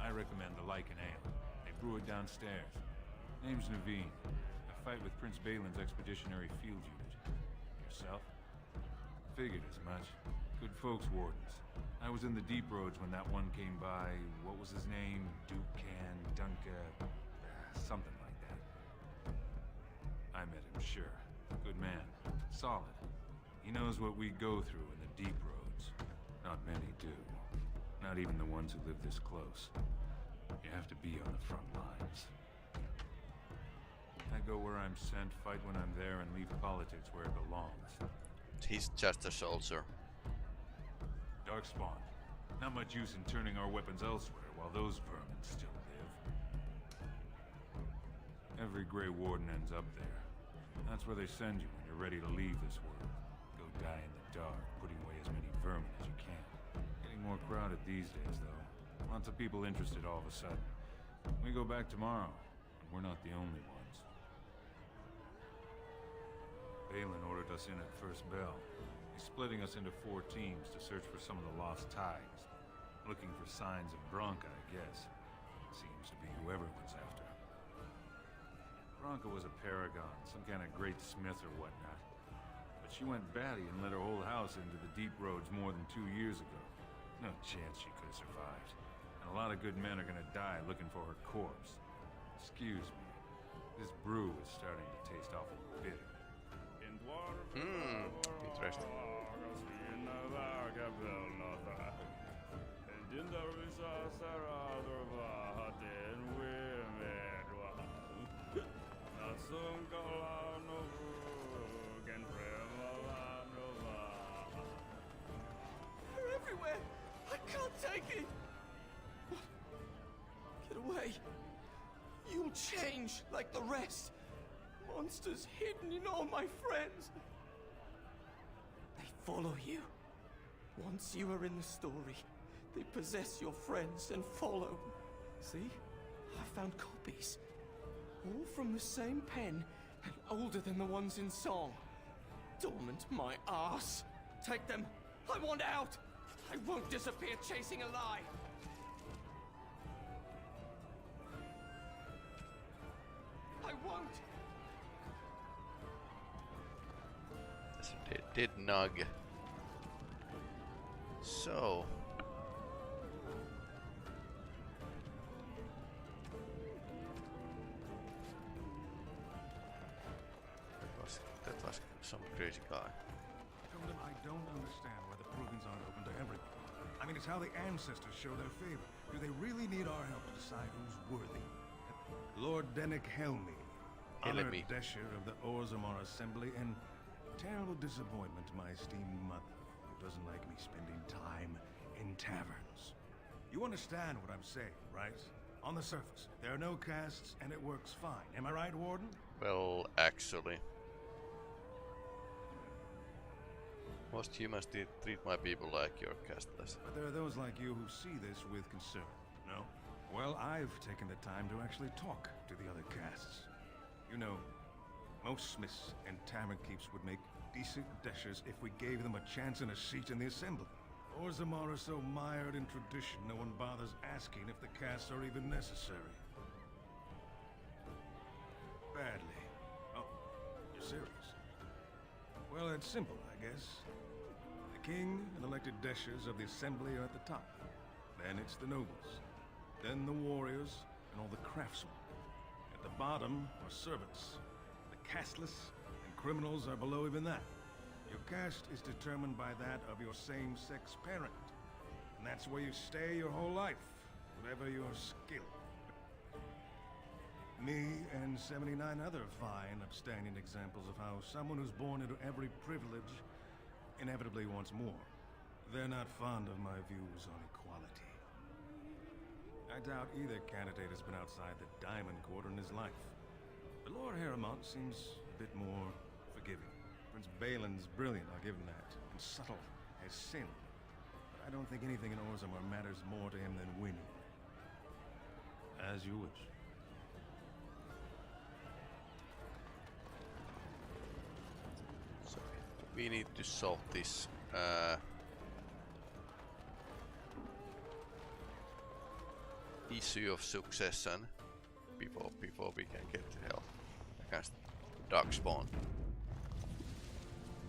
I recommend the Lycan Ale. They brew it downstairs. Name's Naveen. I fight with Prince Balin's expeditionary field unit. Yourself? Figured as much. Good folks, Wardens. I was in the deep roads when that one came by. What was his name? Dukan, Dunka... something like that. I met him, sure. Good man. Solid. He knows what we go through in the deep roads. Not many do. Not even the ones who live this close. You have to be on the front lines. I go where I'm sent, fight when I'm there, and leave politics where it belongs. He's just a soldier. Darkspawn. Not much use in turning our weapons elsewhere while those vermin still live. Every Grey Warden ends up there. That's where they send you when you're ready to leave this world. Go die in the dark, putting away as many vermin as you can. Getting more crowded these days, though. Lots of people interested all of a sudden. We go back tomorrow, and we're not the only ones. Balin ordered us in at first bell. He's splitting us into 4 teams to search for some of the lost ties. Looking for signs of Branka, I guess. Seems to be who everyone's after. Branka was a paragon, some kind of great smith or whatnot. But she went batty and let her whole house into the deep roads more than 2 years ago. No chance she could have survived. And a lot of good men are gonna die looking for her corpse. Excuse me. This brew is starting to taste awful bitter. Interesting. They're everywhere! I can't take it! What? Get away! You'll change like the rest! Monsters hidden in all my friends! They follow you. Once you are in the story, they possess your friends and follow. See? I found copies. All from the same pen, and older than the ones in song. Dormant my arse. Take them. I want out. I won't disappear chasing a lie. I won't. That's a dead nug. So. That was some crazy guy. Told him I don't understand why the provings aren't open to everyone. I mean, it's how the ancestors show their favor. Do they really need our help to decide who's worthy? Lord Dennick Helmi, honored Desher of the Orzammar Assembly, and terrible disappointment to my esteemed mother, who doesn't like me spending time in taverns. You understand what I'm saying, right? On the surface, there are no castes, and it works fine. Am I right, Warden? Well, actually. Most humans treat my people like your castless. But there are those like you who see this with concern, no? Well, I've taken the time to actually talk to the other castes. You know, most smiths and tavern keeps would make decent deshers if we gave them a chance and a seat in the assembly. Orzammar are so mired in tradition, no one bothers asking if the castes are even necessary. Badly. Oh, you're serious? Well, it's simple, I guess. The king and elected deshers of the assembly are at the top. Then it's the nobles. Then the warriors and all the craftsmen. At the bottom are servants. The casteless and criminals are below even that. Your caste is determined by that of your same-sex parent. And that's where you stay your whole life, whatever your skill. Me and 79 other fine, upstanding examples of how someone who's born into every privilege inevitably wants more. They're not fond of my views on equality. I doubt either candidate has been outside the Diamond Quarter in his life. But Lord Harrimont seems a bit more forgiving. Prince Balin's brilliant, I'll give him that, and subtle as sin. But I don't think anything in Orzammar matters more to him than winning. As you wish. So we need to solve this. Issue of succession before we can get help against Darkspawn.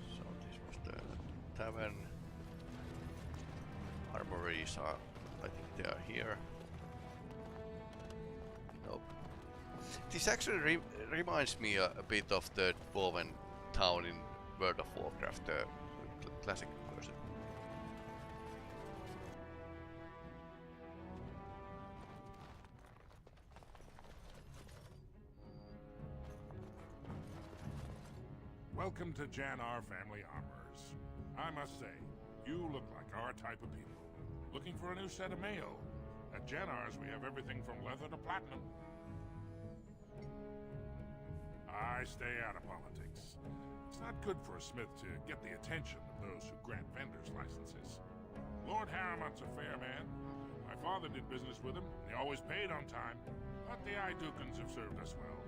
So this was the tavern. Armories are, I think they are here. Nope. This actually reminds me a bit of the Dwarven town in World of Warcraft, the classic version. Welcome to Jannar Family Armors. I must say, you look like our type of people. Looking for a new set of mail? At Jannar's we have everything from leather to platinum. I stay out of politics. It's not good for a smith to get the attention of those who grant vendors licenses. Lord Harrimon's a fair man. My father did business with him. He always paid on time. But the Idukans have served us well.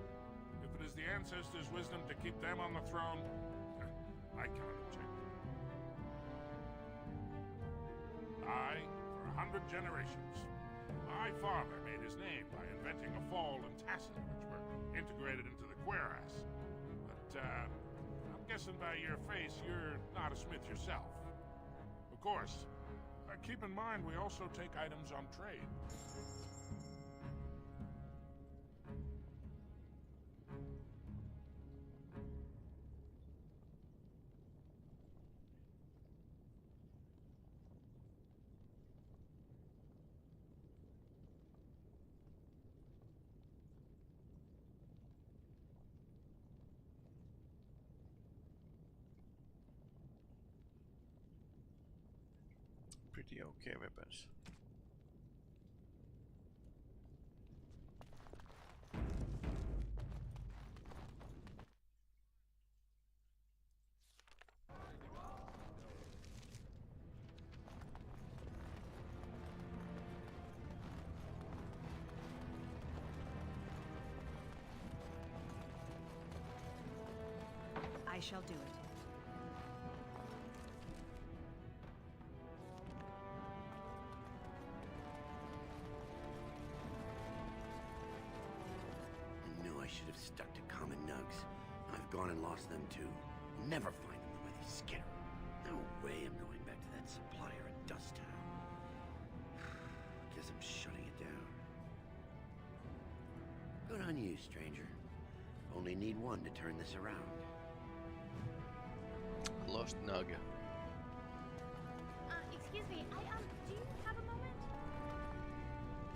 If it is the ancestors' wisdom to keep them on the throne, I cannot object. For 100 generations. My father made his name by inventing a fall and tasset, which were integrated into the cuirass. But, I'm guessing by your face you're not a smith yourself. Of course, keep in mind we also take items on trade. mediocre weapons. I shall do it. I knew I should have stuck to common nugs. I've gone and lost them too. I'll never find them the way they skitter. No way I'm going back to that supplier at Dust Town. Guess I'm shutting it down. Good on you, stranger. Only need one to turn this around. Lost nugget. Excuse me, do you have a moment?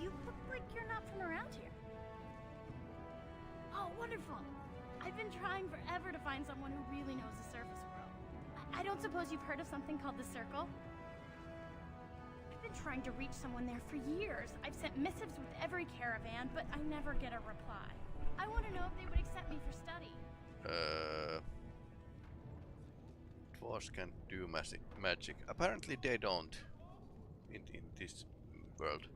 You look like you're not from around here. Oh, wonderful. I've been trying forever to find someone who really knows the surface world. I don't suppose you've heard of something called the Circle? I've been trying to reach someone there for years. I've sent missives with every caravan, but I never get a reply. I want to know if they would accept me for study. Dwarves can do magic. Apparently they don't in this world.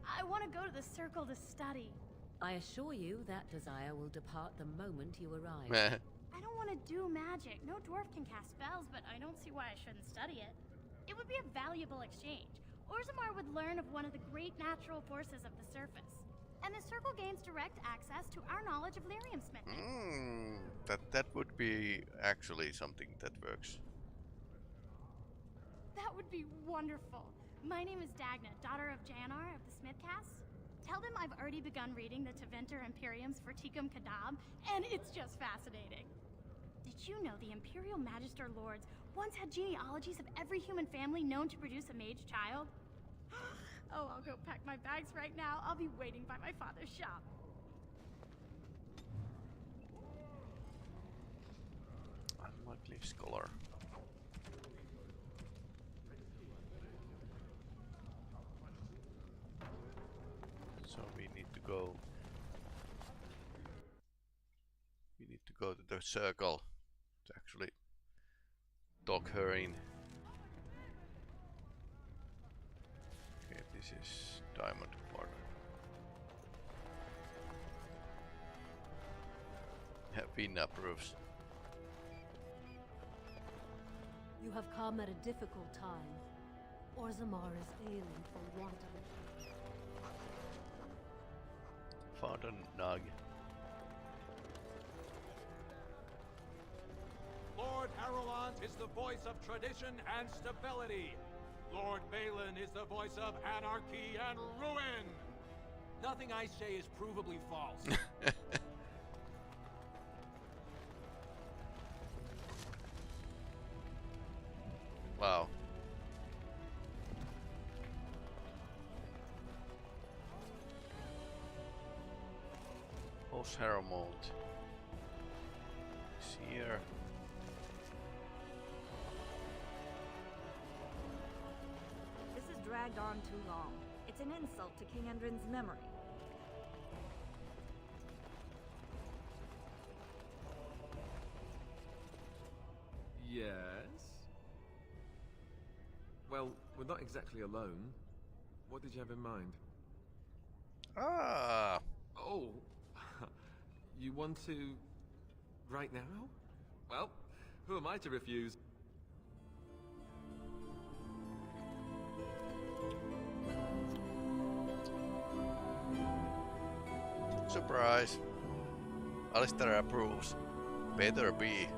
I want to go to the Circle to study. I assure you that desire will depart the moment you arrive. I don't want to do magic. No dwarf can cast spells, but I don't see why I shouldn't study it. It would be a valuable exchange. Orzammar would learn of one of the great natural forces of the surface. And the Circle gains direct access to our knowledge of lyrium smithing. That would be actually something that works. That would be wonderful. My name is Dagna, daughter of Janar of the Smithcast. Tell them I've already begun reading the Tevinter Imperiums for Tikum Kadab, and it's just fascinating. Did you know the Imperial Magister Lords once had genealogies of every human family known to produce a mage child? Oh, I'll go pack my bags right now. I'll be waiting by my father's shop. Unlikely scholar. So we need to go. We need to go to the circle to actually talk her in. Okay, this is Diamond Quarter. Vin approves. You have come at a difficult time. Orzammar is ailing for want of it. Found a nug. Lord Harrowant is the voice of tradition and stability. Lord Balin is the voice of anarchy and ruin. Nothing I say is provably false. Wow. House Harrowmont is here. This has dragged on too long. It's an insult to King Endrin's memory. Yes? Well, we're not exactly alone. What did you have in mind? Ah! Oh! You want to... right now? Well, who am I to refuse? Surprise! Alistair approves. Better be.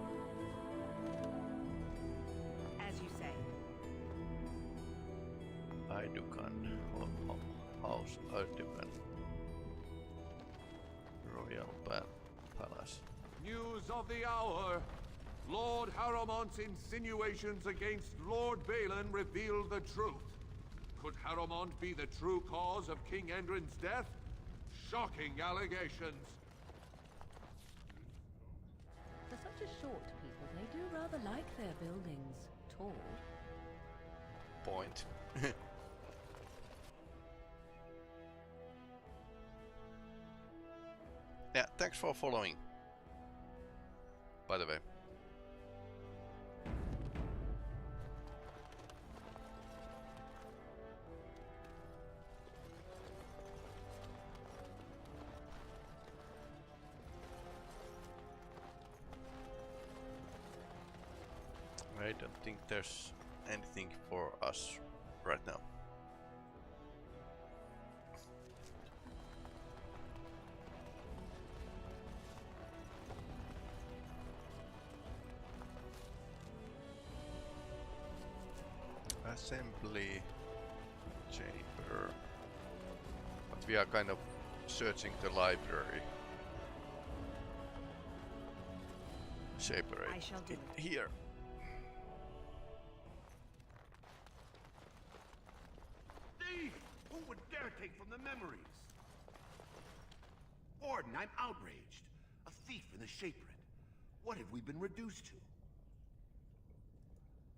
As you say. Aidukan. House Aidukan. Royal Palace. News of the hour. Lord Harrowmont's insinuations against Lord Balin reveal the truth. Could Harrowmont be the true cause of King Endrin's death? Shocking allegations. For such a short people, they do rather like their buildings tall. point. Yeah, thanks for following, by the way. I don't think there's anything for us right now. Assembly chamber, but we are kind of searching the library. Separate I shall do it it. here. Thief! Who would dare take from the memories? Warden, I'm outraged. A thief in the Shapered. What have we been reduced to?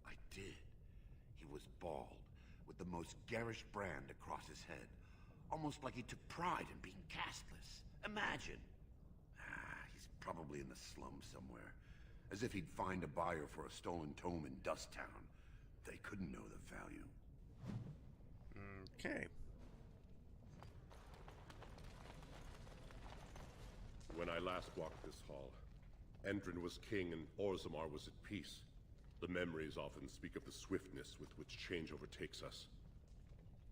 I did. He was bald, with the most garish brand across his head. Almost like he took pride in being castless. Imagine! He's probably in the slums somewhere. As if he'd find a buyer for a stolen tome in Dust Town. They couldn't know the value. Okay. When I last walked this hall, Endrin was king and Orzammar was at peace. The memories often speak of the swiftness with which change overtakes us.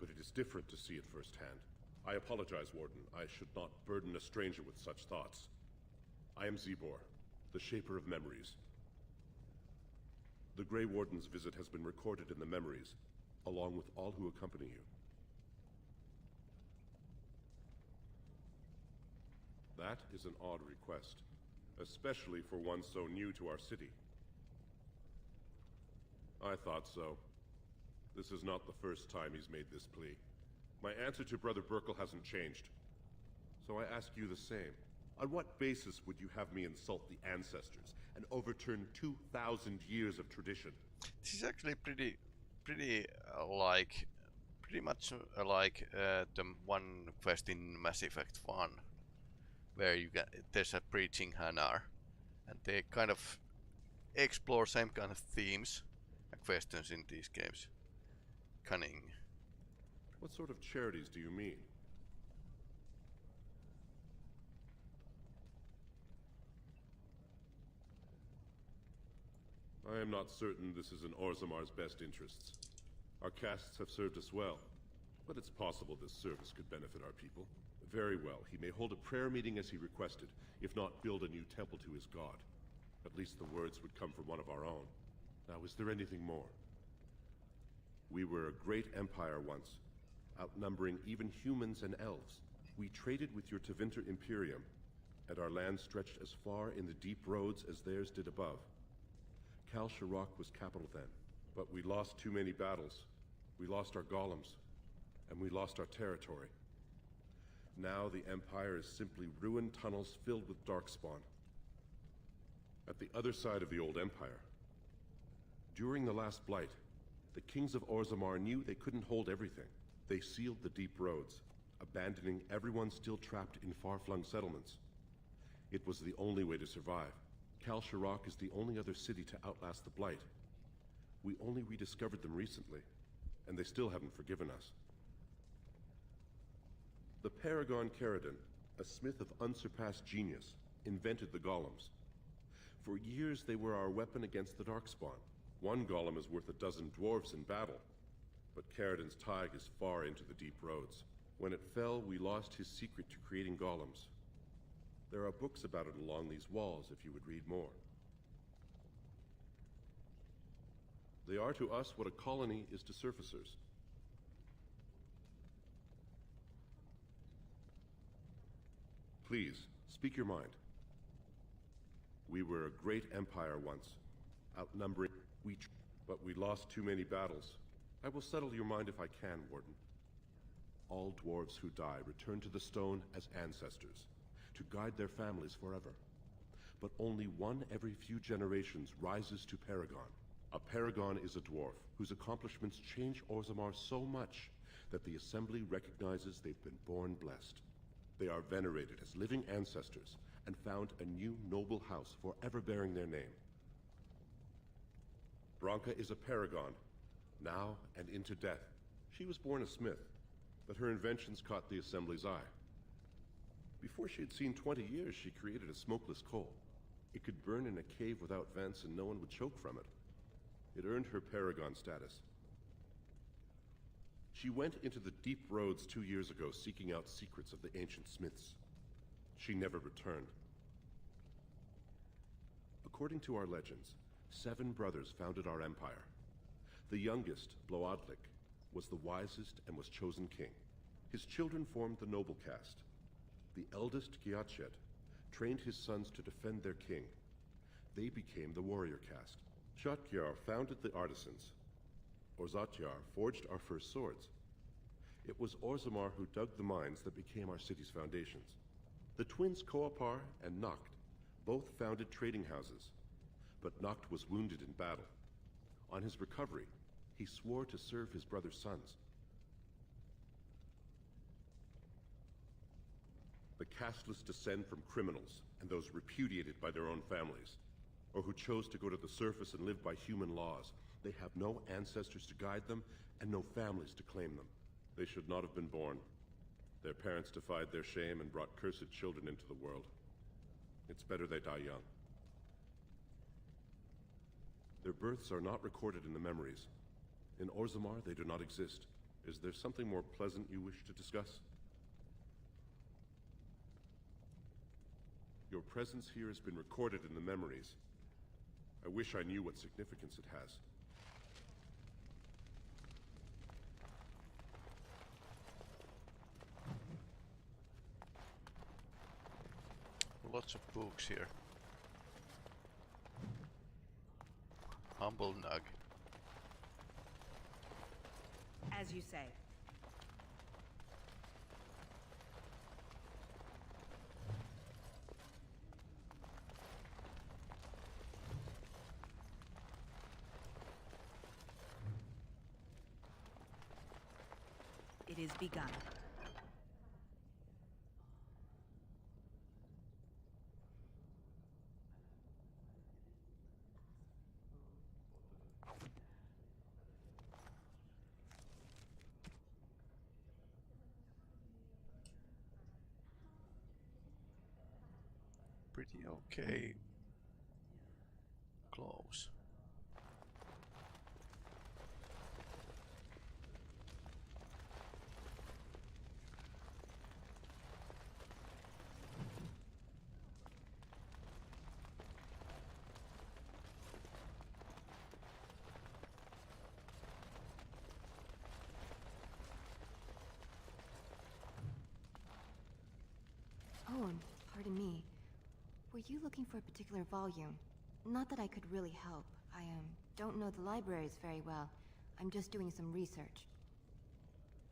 But it is different to see it firsthand. I apologize, Warden. I should not burden a stranger with such thoughts. I am Zebor, the Shaper of Memories. The Grey Warden's visit has been recorded in the memories, along with all who accompany you. That is an odd request, especially for one so new to our city. I thought so. This is not the first time he's made this plea. My answer to Brother Burkle hasn't changed. So I ask you the same. On what basis would you have me insult the ancestors and overturn 2,000 years of tradition? This is actually pretty much like the one quest in Mass Effect 1, where you get there's a preaching Hanar, and they kind of explore same kind of themes and questions in these games. Cunning. What sort of charities do you mean? I am not certain this is in Orzammar's best interests. Our castes have served us well, but it's possible this service could benefit our people. Very well, he may hold a prayer meeting as he requested, if not build a new temple to his god. At least the words would come from one of our own. Now, is there anything more? We were a great empire once, outnumbering even humans and elves. We traded with your Tevinter Imperium, and our land stretched as far in the deep roads as theirs did above. Kal Sharok was capital then, but we lost too many battles. We lost our golems, and we lost our territory. Now the Empire is simply ruined tunnels filled with Darkspawn. At the other side of the old Empire, during the last Blight, the kings of Orzammar knew they couldn't hold everything. They sealed the deep roads, abandoning everyone still trapped in far-flung settlements. It was the only way to survive. Kal Sharok is the only other city to outlast the Blight. We only rediscovered them recently, and they still haven't forgiven us. The Paragon Caridin, a smith of unsurpassed genius, invented the golems. For years they were our weapon against the Darkspawn. One golem is worth a dozen dwarves in battle, but Caridin's Tig is far into the deep roads. When it fell, we lost his secret to creating golems. There are books about it along these walls if you would read more. They are to us what a colony is to surfacers. Please, speak your mind. We were a great empire once, outnumbering but we lost too many battles. I will settle your mind if I can, Warden. All dwarves who die return to the stone as ancestors, to guide their families forever. But only one every few generations rises to Paragon. A paragon is a dwarf whose accomplishments change Orzammar so much that the Assembly recognizes they've been born blessed. They are venerated as living ancestors and found a new noble house forever bearing their name. Branka is a paragon, now and into death. She was born a smith, but her inventions caught the Assembly's eye. Before she had seen 20 years, she created a smokeless coal. It could burn in a cave without vents and no one would choke from it. It earned her paragon status. She went into the deep roads 2 years ago seeking out secrets of the ancient smiths. She never returned. According to our legends, 7 brothers founded our empire. The youngest, Bloodlik, was the wisest and was chosen king. His children formed the noble caste. The eldest, Giachet, trained his sons to defend their king. They became the warrior caste. Shotgyar founded the artisans. Orzatyar forged our first swords. It was Orzammar who dug the mines that became our city's foundations. The twins Koapar and Noct both founded trading houses, but Noct was wounded in battle. On his recovery, he swore to serve his brother's sons. The casteless descend from criminals and those repudiated by their own families, or who chose to go to the surface and live by human laws. They have no ancestors to guide them and no families to claim them. They should not have been born. Their parents defied their shame and brought cursed children into the world. It's better they die young. Their births are not recorded in the memories. In Orzammar, they do not exist. Is there something more pleasant you wish to discuss? Your presence here has been recorded in the memories. I wish I knew what significance it has. Lots of books here. Humble Nug. As you say. It is begun. Pretty okay. Close. Oh, and pardon me. Were you looking for a particular volume? Not that I could really help. I don't know the libraries very well. I'm just doing some research.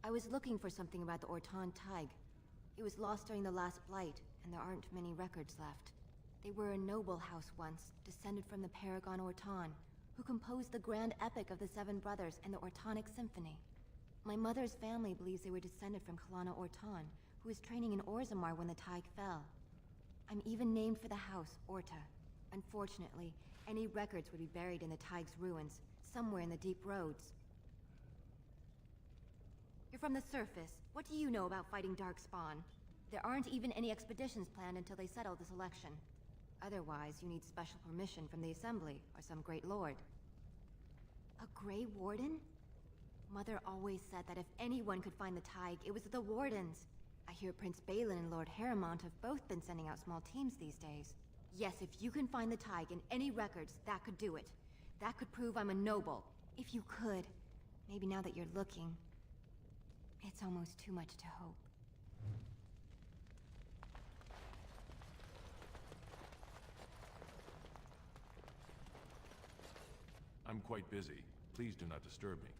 I was looking for something about the Ortan Tig. It was lost during the last Blight, and there aren't many records left. They were a noble house once, descended from the Paragon Ortan, who composed the grand epic of the Seven Brothers and the Ortonic Symphony. My mother's family believes they were descended from Kalana Ortan, who was training in Orzammar when the Tig fell. I'm even named for the house, Orta. Unfortunately, any records would be buried in the Tig's ruins, somewhere in the deep roads. You're from the surface. What do you know about fighting Darkspawn? There aren't even any expeditions planned until they settle this election. Otherwise, you need special permission from the Assembly, or some great lord. A Grey Warden? Mother always said that if anyone could find the Tig, it was the Wardens. I hear Prince Balin and Lord Harrimont have both been sending out small teams these days. Yes, if you can find the Tig in any records, that could do it. That could prove I'm a noble. If you could. Maybe now that you're looking. It's almost too much to hope. I'm quite busy. Please do not disturb me.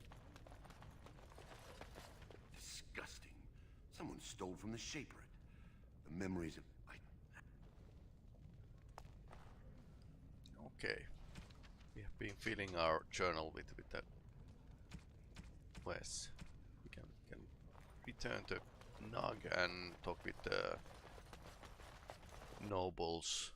Disgusting. Someone stole from the Shaperate. The memories of... Okay. We have been filling our journal with that quest. We can return to Nug and talk with the nobles.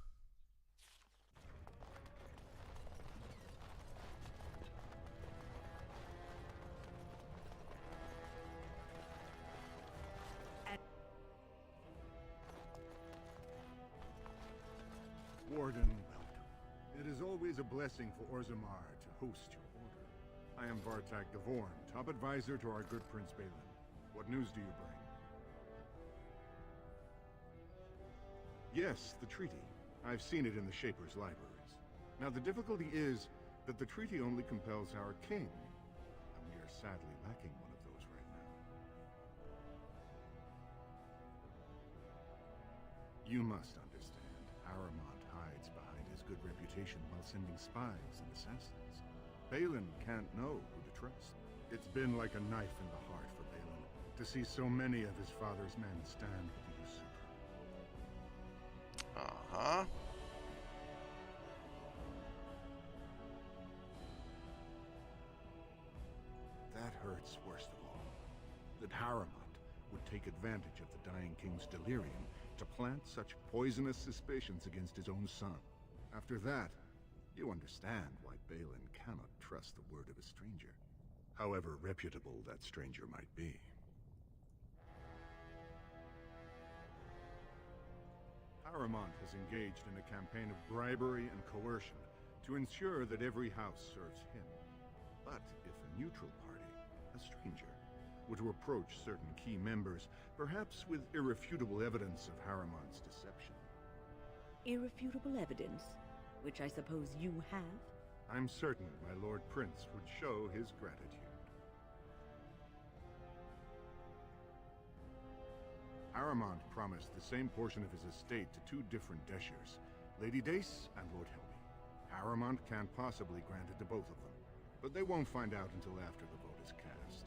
Warden, welcome. It is always a blessing for Orzammar to host your order. I am Vartak Gavorn, top advisor to our good Prince Balin. What news do you bring? Yes, the treaty. I've seen it in the Shaper's libraries. Now the difficulty is that the treaty only compels our king, and we are sadly lacking one of those right now. You must understand, Aramont hides behind his good reputation while sending spies and assassins. Balin can't know who to trust. It's been like a knife in the heart for Balin to see so many of his father's men stand with the usurper. Uh-huh. That hurts worst of all. That Haramont would take advantage of the dying king's delirium to plant such poisonous suspicions against his own son. After that, you understand why Balin cannot trust the word of a stranger, however reputable that stranger might be. Haramont has engaged in a campaign of bribery and coercion to ensure that every house serves him. But if a neutral party, a stranger, were to approach certain key members, perhaps with irrefutable evidence of Haramont's deception. Irrefutable evidence, which I suppose you have? I'm certain my Lord Prince would show his gratitude. Haramont promised the same portion of his estate to two different Deshers, Lady Dace and Lord Helmy. Haramont can't possibly grant it to both of them, but they won't find out until after the vote is cast.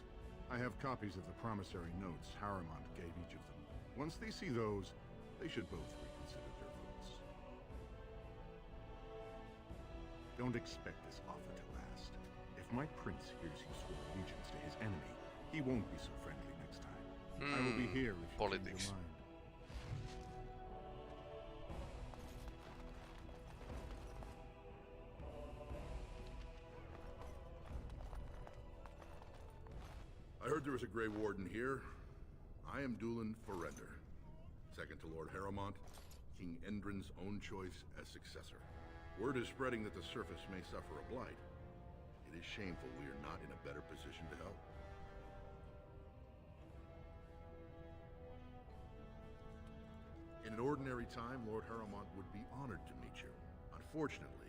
I have copies of the promissory notes Haramont gave each of them. Once they see those, they should both reconsider their votes. Don't expect this offer to last. If my prince hears you swore allegiance to his enemy, he won't be so friendly next time. I will be here if you politics. change your mind. I heard there was a Grey Warden here. I am Dulin Forrender, second to Lord Haramont, King Endrin's own choice as successor. Word is spreading that the surface may suffer a blight. It is shameful we are not in a better position to help. In an ordinary time, Lord Haramont would be honored to meet you. Unfortunately,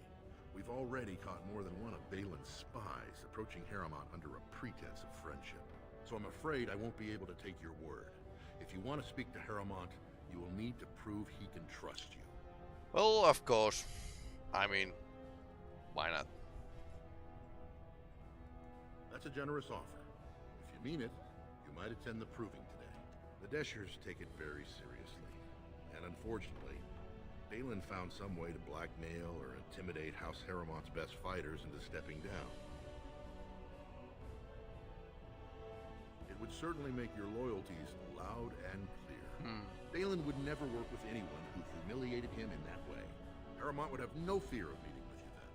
we've already caught more than one of Balin's spies approaching Haramont under a pretense of friendship. So I'm afraid I won't be able to take your word. If you want to speak to Haramont, you will need to prove he can trust you. Well, of course. I mean, why not? That's a generous offer. If you mean it, you might attend the proving today. The Deshers take it very seriously. And unfortunately, Balin found some way to blackmail or intimidate House Haramont's best fighters into stepping down. It would certainly make your loyalties loud and clear. Balin would never work with anyone who humiliated him in that way. Haramont would have no fear of meeting with you then.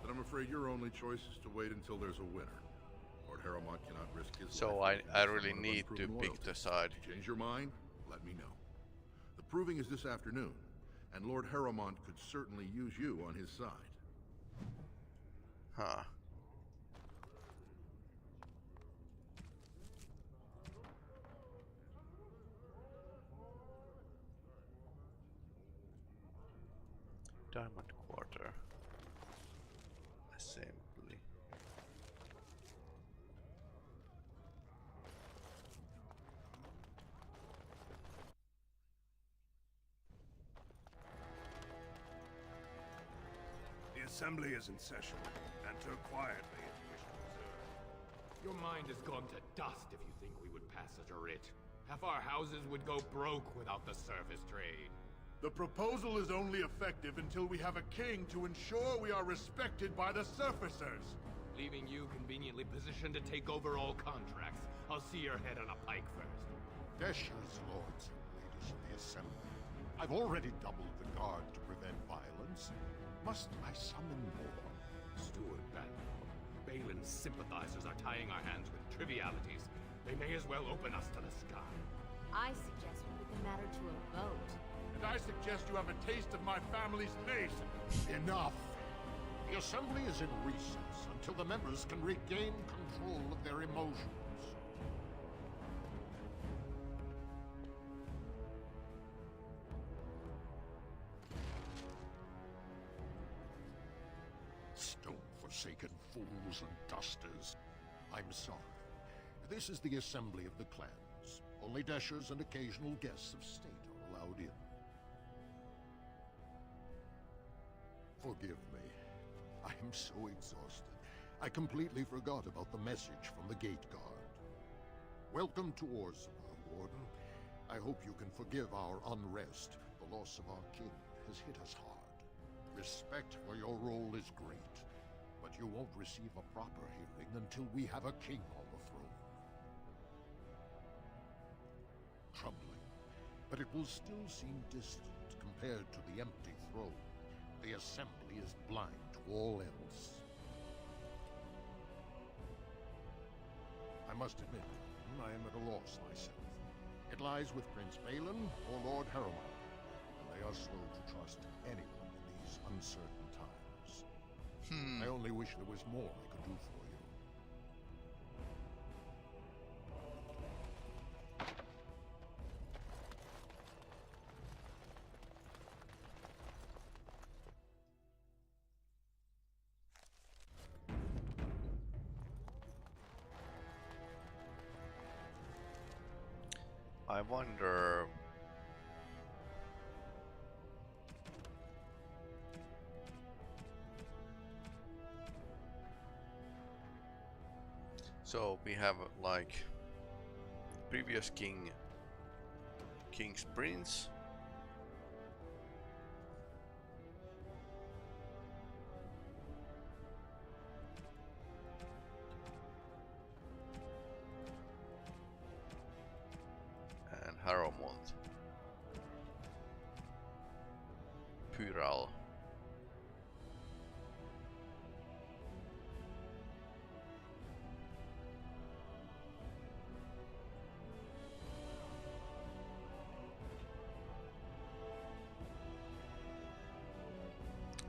But I'm afraid your only choice is to wait until there's a winner. Lord Haramont cannot risk his so life. I really need to pick the side. If you change your mind, let me know. The proving is this afternoon, and Lord Haramont could certainly use you on his side. Huh. Diamond Quarter. Assembly. The assembly is in session. Enter quietly if you wish to observe. Your mind has gone to dust if you think we would pass such a writ. Half our houses would go broke without the service trade. The proposal is only effective until we have a king to ensure we are respected by the surfacers. Leaving you conveniently positioned to take over all contracts. I'll see your head on a pike first. Deshers, lords and ladies of the Assembly. I've already doubled the guard to prevent violence. Must I summon more? Steward Banquo, Balin's sympathizers are tying our hands with trivialities. They may as well open us to the sky. I suggest we put the matter to a vote. And I suggest you have a taste of my family's mace. Enough! The Assembly is in recess until the members can regain control of their emotions. Stone-forsaken fools and dusters. I'm sorry. This is the Assembly of the Clans. Only Deshers and occasional guests of state are allowed in. Forgive me. I am so exhausted. I completely forgot about the message from the Gate Guard. Welcome to Orzammar, Warden. I hope you can forgive our unrest. The loss of our king has hit us hard. Respect for your role is great, but you won't receive a proper hearing until we have a king on the throne. Troubling, but it will still seem distant compared to the empty throne. The Assembly is blind to all else. I must admit, I am at a loss myself. It lies with Prince Balin or Lord Harriman, and they are slow to trust anyone in these uncertain times. I only wish there was more I could do for you. I wonder. So we have like previous king's prince. And Harrowmont. Pyral.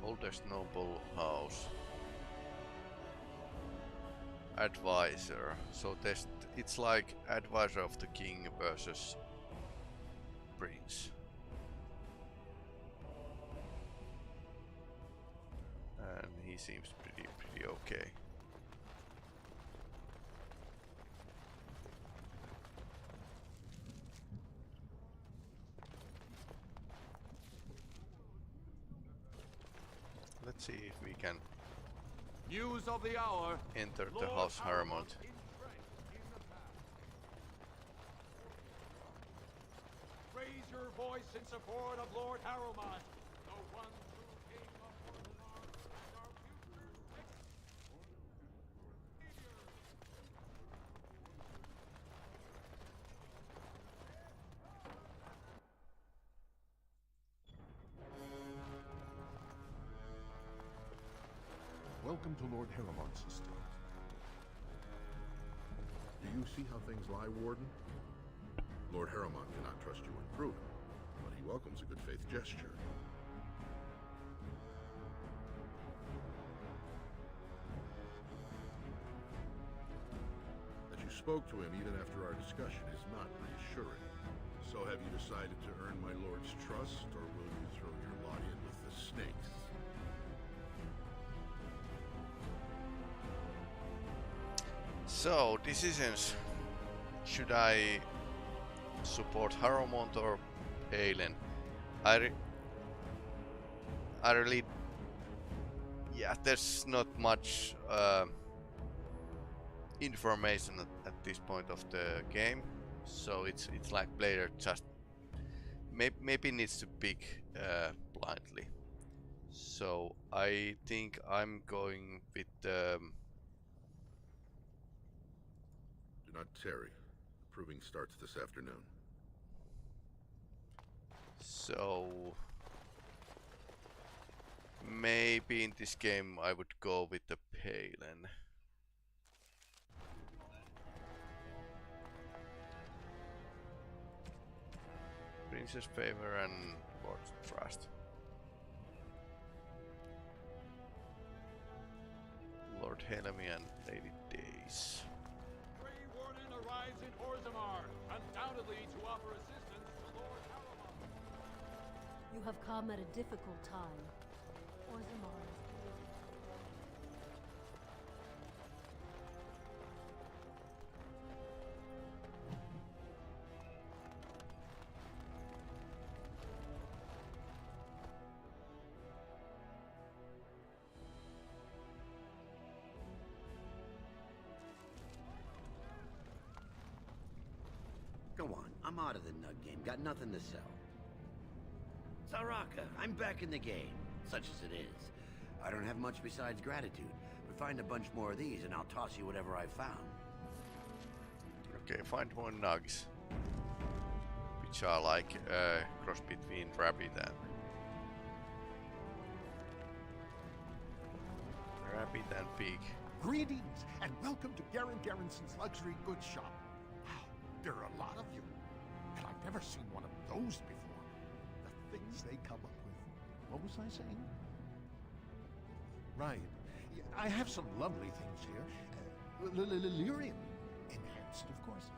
Oldest noble house. Advisor. So it's like advisor of the king versus prince. And he seems pretty okay. Let's see if we can News of the hour. enter the House Harrowmont. Raise your voice in support of Lord Harrowmont, the one true king of Orzammar and our future Welcome to Lord Harrowmont's estate. Do you see how things lie, Warden? Lord Harrowmont cannot trust you unproven, but he welcomes a good faith gesture. That you spoke to him even after our discussion is not reassuring. So have you decided to earn my lord's trust, or will you throw your lot in with the snakes? So, decisions. Should I support Harrowmont or Balin? I really... Yeah, there's not much information at this point of the game. So it's like player just maybe needs to pick blindly. So I think I'm going with Do not tarry. The proving starts this afternoon. so maybe in this game I would go with the Palin. Princess Favor and Lord's Trust. Lord Helmi and Lady Days. Grey Warden arrives in Orzammar, undoubtedly to offer assistance to Lord Harrowmont. You have come at a difficult time. Orzammar is polluted. Go on, I'm out of the nug game. Got nothing to sell. Saraka, I'm back in the game, such as it is. I don't have much besides gratitude, but find a bunch more of these and I'll toss you whatever I found. Okay, find more nugs. Which are like cross between rabbit and pig. Greetings, and welcome to Garen Garrison's luxury goods shop. Wow, there are a lot of you. And I've never seen one of those before. The things they come up with. What was I saying? Right. Yeah, I have some lovely things here. Lyrium. Enhanced, of course.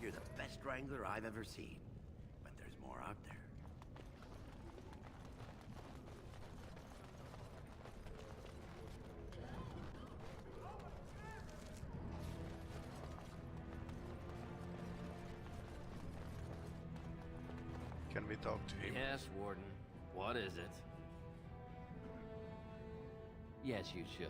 You're the best wrangler I've ever seen. But there's more out there. Can we talk to him? Yes, Warden. What is it? Yes, you should.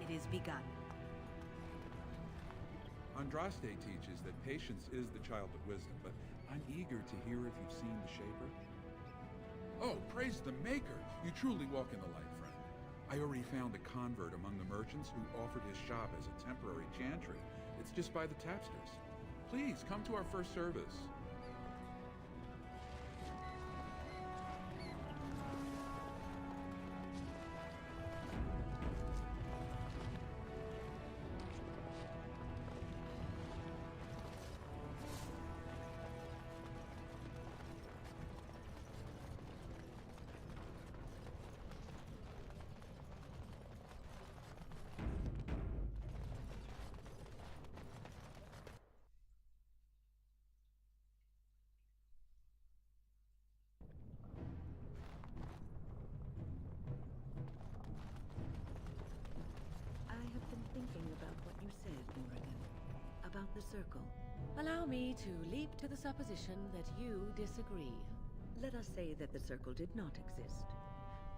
It is begun. Andraste teaches that patience is the child of wisdom, but I'm eager to hear if you've seen the Shaper. Oh, praise the Maker! You truly walk in the light, friend. I already found a convert among the merchants who offered his shop as a temporary chantry. It's just by the tapsters. Please, come to our first service. circle. Allow me to leap to the supposition that you disagree. Let us say that the circle did not exist.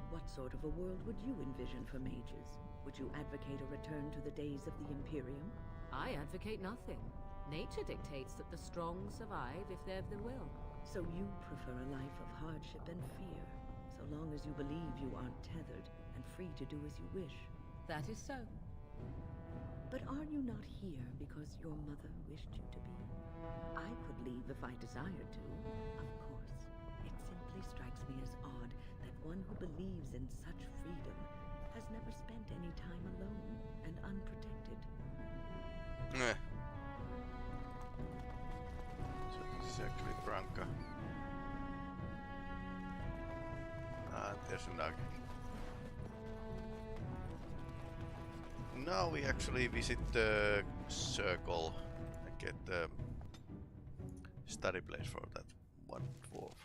What sort of a world would you envision for mages? Would you advocate a return to the days of the Imperium? I advocate nothing. Nature dictates that the strong survive if they've the will. So you prefer a life of hardship and fear, so long as you believe you aren't tethered and free to do as you wish. That is so. But are you not here because your mother wished you to be? I could leave if I desired to, of course. It simply strikes me as odd that one who believes in such freedom has never spent any time alone and unprotected. So this is actually Branka. Ah, there's a nugget. Now we actually visit the circle and get the study place for that one dwarf.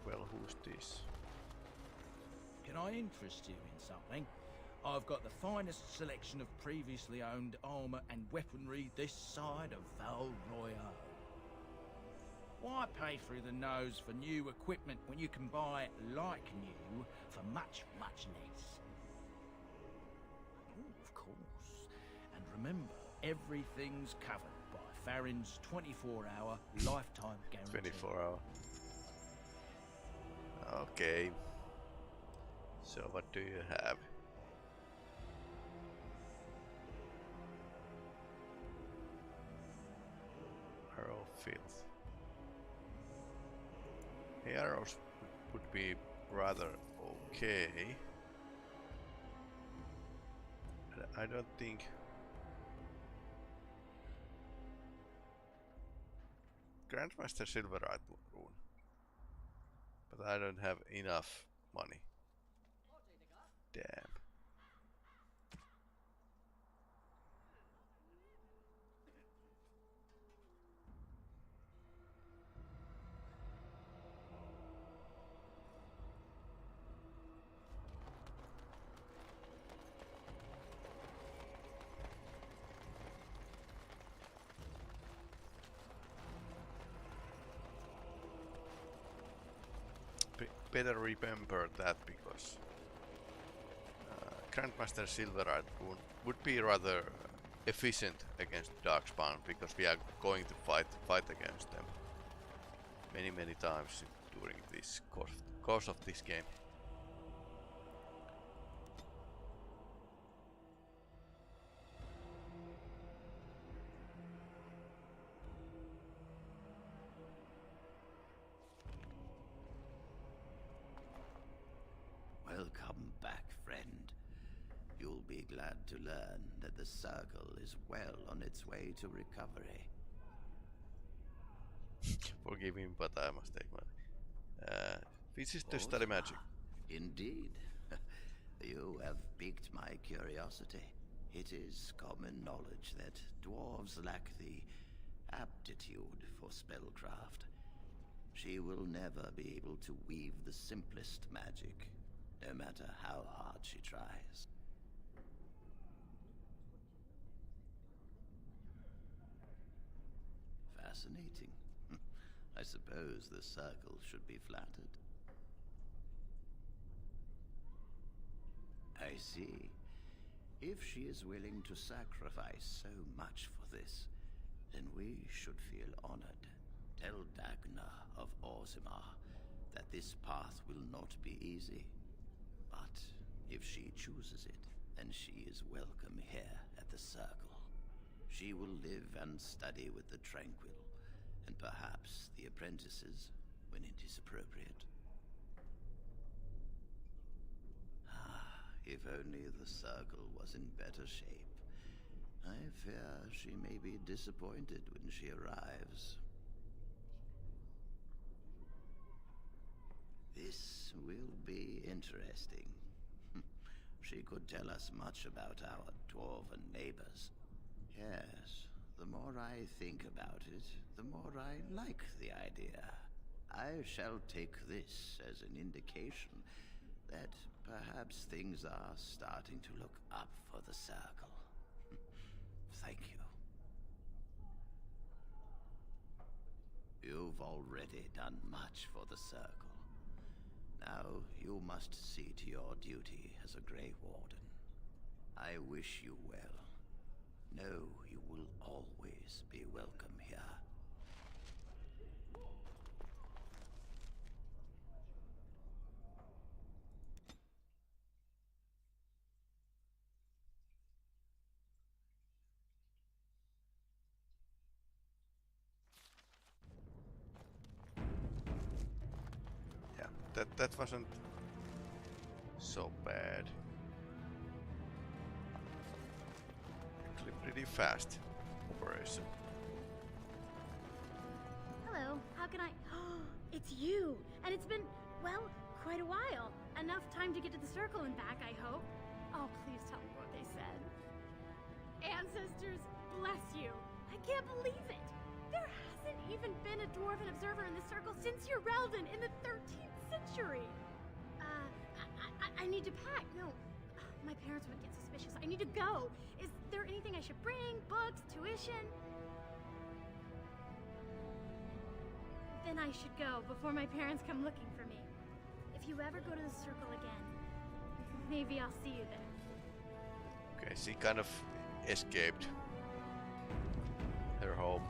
Well, who's this? Can I interest you in something? I've got the finest selection of previously owned armor and weaponry this side of Val Royale. Why pay through the nose for new equipment when you can buy it like new for much, much less? Oh, of course. And remember, everything's covered by Farron's 24-hour lifetime guarantee. 24 hour. Okay. So what do you have? Arrow filth. Arrows would be rather okay. I don't think Grandmaster Silverite rune, but I don't have enough money. Damn. Better remember that because Grandmaster Silverite rune would be rather efficient against Darkspawn because we are going to fight against them many times during this course of this game. Welcome back, friend. You'll be glad to learn that the Circle is well on its way to recovery. Forgive me, but I must take money. This is to study magic. Indeed. You have piqued my curiosity. It is common knowledge that dwarves lack the aptitude for spellcraft. She will never be able to weave the simplest magic, no matter how hard she tries. Fascinating. I suppose the Circle should be flattered. I see. If she is willing to sacrifice so much for this, then we should feel honored. Tell Dagna of Orzammar that this path will not be easy. But if she chooses it, then she is welcome here at the Circle. She will live and study with the Tranquil, and perhaps the apprentices, when it is appropriate. If only the Circle was in better shape. I fear she may be disappointed when she arrives. This will be interesting. She could tell us much about our dwarven neighbors. Yes, the more I think about it, the more I like the idea. I shall take this as an indication that Perhaps things are starting to look up for the Circle. Thank you. You've already done much for the Circle. Now you must see to your duty as a Grey Warden. I wish you well. Know you will always be welcome here. Yeah, that wasn't so bad. Actually pretty fast operation. Hello, how can I... It's you! And it's been, well, quite a while. Enough time to get to the Circle and back, I hope. Oh, please tell me what they said. Ancestors, bless you. I can't believe it. There hasn't even been a Dwarven observer in the Circle since Urelden in the 13th century. I need to pack. No, my parents would get suspicious. I need to go. Is there anything I should bring? Books? Tuition? Then I should go before my parents come looking for me. If you ever go to the Circle again, maybe I'll see you there. Okay, she kind of escaped her home.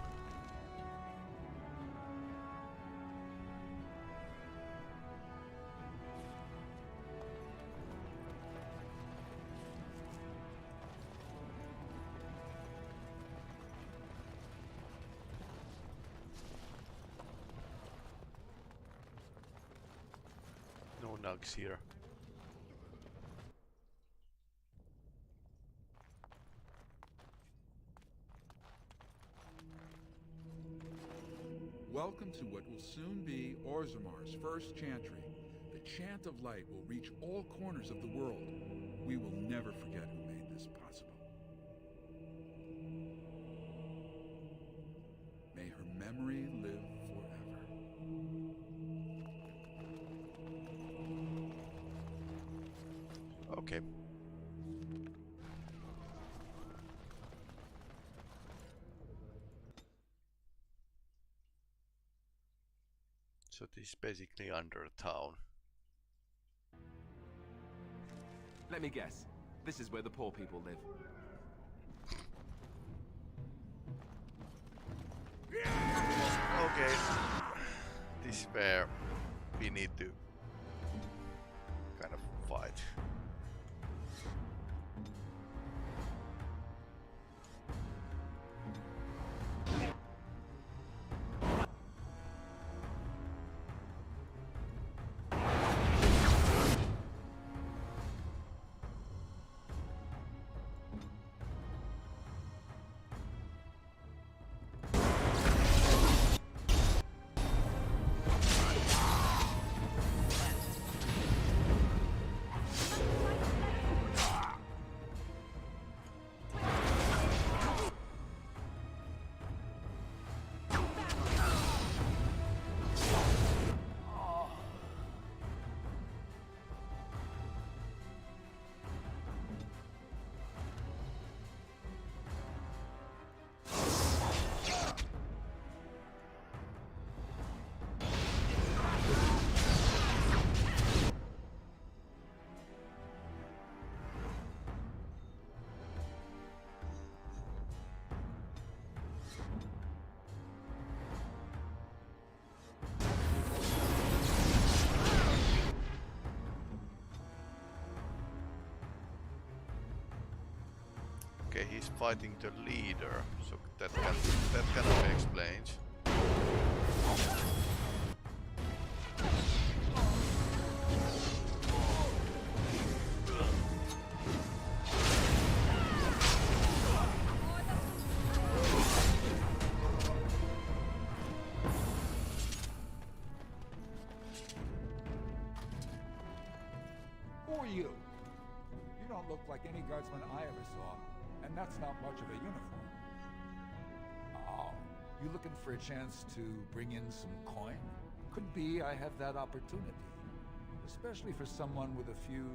No nugs here. Welcome to what will soon be Orzamar's first chantry. The chant of light will reach all corners of the world. We will never forget who made this possible. May her memory live forever. Okay. So this is basically under a town. Let me guess. This is where the poor people live. Okay. This is where we need to kind of fight. Okay, he's fighting the leader, so that kind of explains. Who are you? You don't look like any guardsman I ever saw. And that's not much of a uniform. Oh, you looking for a chance to bring in some coin? Could be I have that opportunity. especially for someone with a few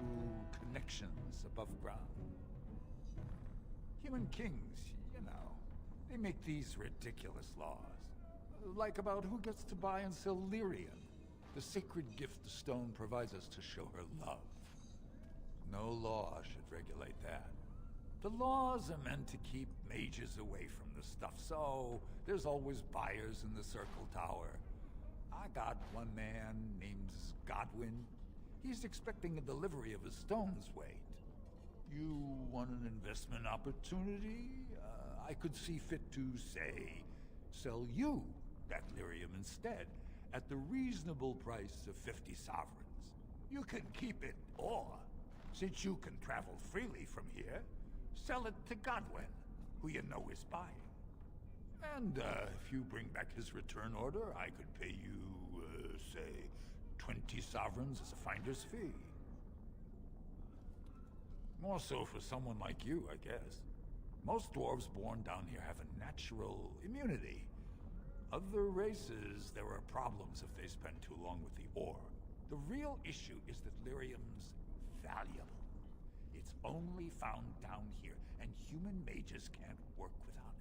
connections above ground. Human kings, you know, they make these ridiculous laws. Like about who gets to buy and sell lyrium, the sacred gift the stone provides us to show her love. No law should regulate that. The laws are meant to keep mages away from the stuff, so there's always buyers in the Circle Tower. I got one man named Godwin. He's expecting a delivery of a stone's weight. You want an investment opportunity? I could see fit to, say, sell you that lyrium instead, at the reasonable price of 50 sovereigns. You can keep it, or, since you can travel freely from here, sell it to Godwin, who you know is buying. And if you bring back his return order, I could pay you, say, 20 sovereigns as a finder's fee. More so for someone like you, I guess. Most dwarves born down here have a natural immunity. Other races, there are problems if they spend too long with the ore. The real issue is that lyrium's valuable. It's only found down here, and human mages can't work without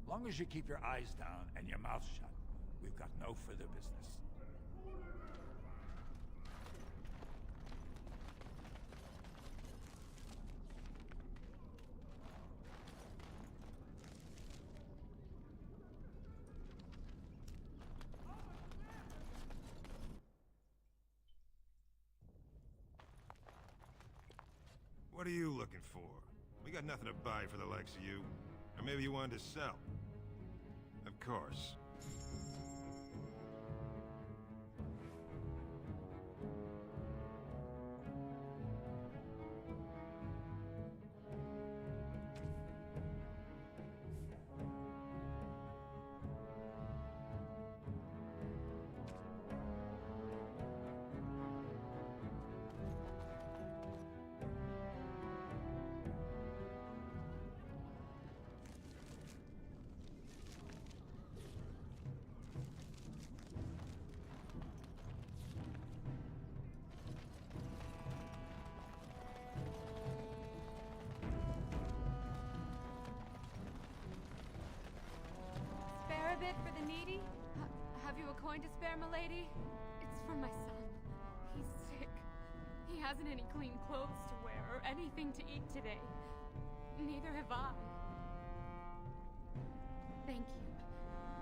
it. Long as you keep your eyes down and your mouth shut, we've got no further business. What are you looking for? We got nothing to buy for the likes of you. Or maybe you wanted to sell. Of course. Spare a bit for the needy? Have you a coin to spare, milady? It's for my son. He's sick. He hasn't any clean clothes to wear or anything to eat today. Neither have I. Thank you.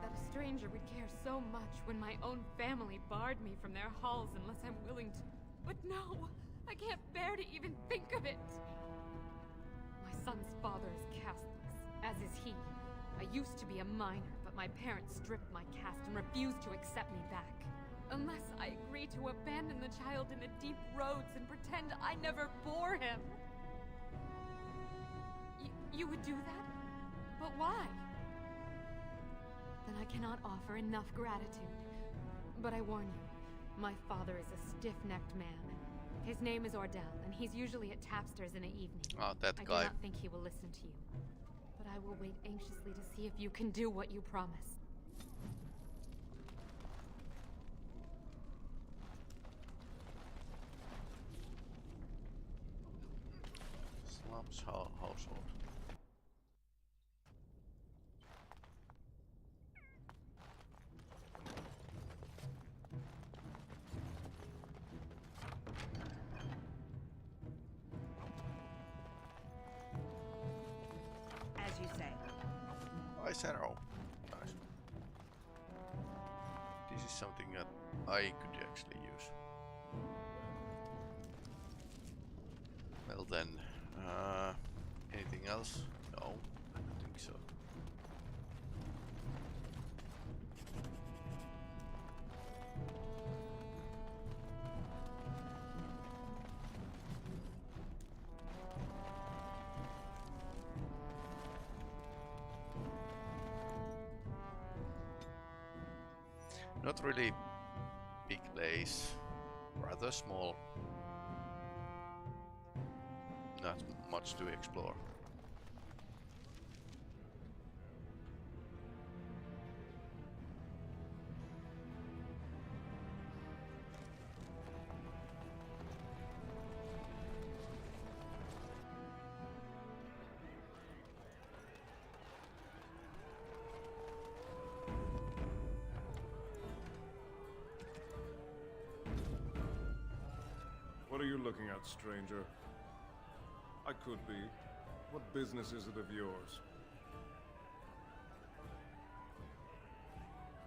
That a stranger would care so much when my own family barred me from their halls unless I'm willing to. But no! I can't bear to even think of it! My son's father is Catholic, as is he. I used to be a minor, but my parents stripped my caste and refused to accept me back. Unless I agree to abandon the child in the deep roads and pretend I never bore him. You would do that? But why? Then I cannot offer enough gratitude. But I warn you, my father is a stiff-necked man. His name is Ordell, and he's usually at Tapster's in the evening. Oh, that I guy. do not think he will listen to you. But I will wait anxiously to see if you can do what you promised. Slums household. As you say. Nice arrow. Nice. This is something that I could actually use. Well then, anything else? No, I don't think so. Not really big place, rather small. Not much to explore. you looking at, stranger? I could be. What business is it of yours?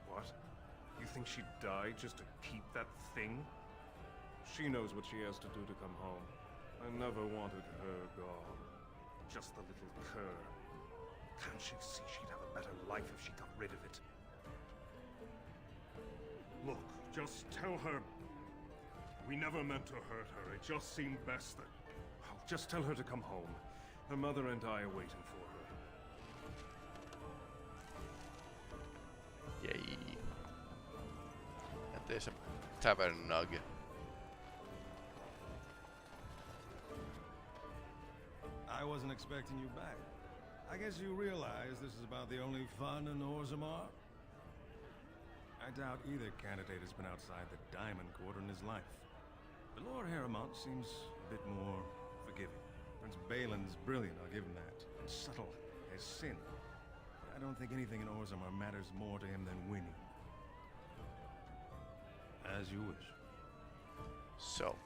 What? You think she'd die just to keep that thing? She knows what she has to do to come home. I never wanted her gone. Just the little cur. Can't she see she'd have a better life if she got rid of it? Look, just tell her... We never meant to hurt her. It just seemed best that... Oh, just tell her to come home. Her mother and I are waiting for her. Yay. And there's a tavern nugget. I wasn't expecting you back. I guess you realize this is about the only fun in Orzammar? I doubt either candidate has been outside the Diamond Court in his life. But Lord Harrowmont seems a bit more forgiving. Prince Balin's brilliant, I'll give him that. And subtle as sin. But I don't think anything in Orzammar matters more to him than winning. As you wish. So,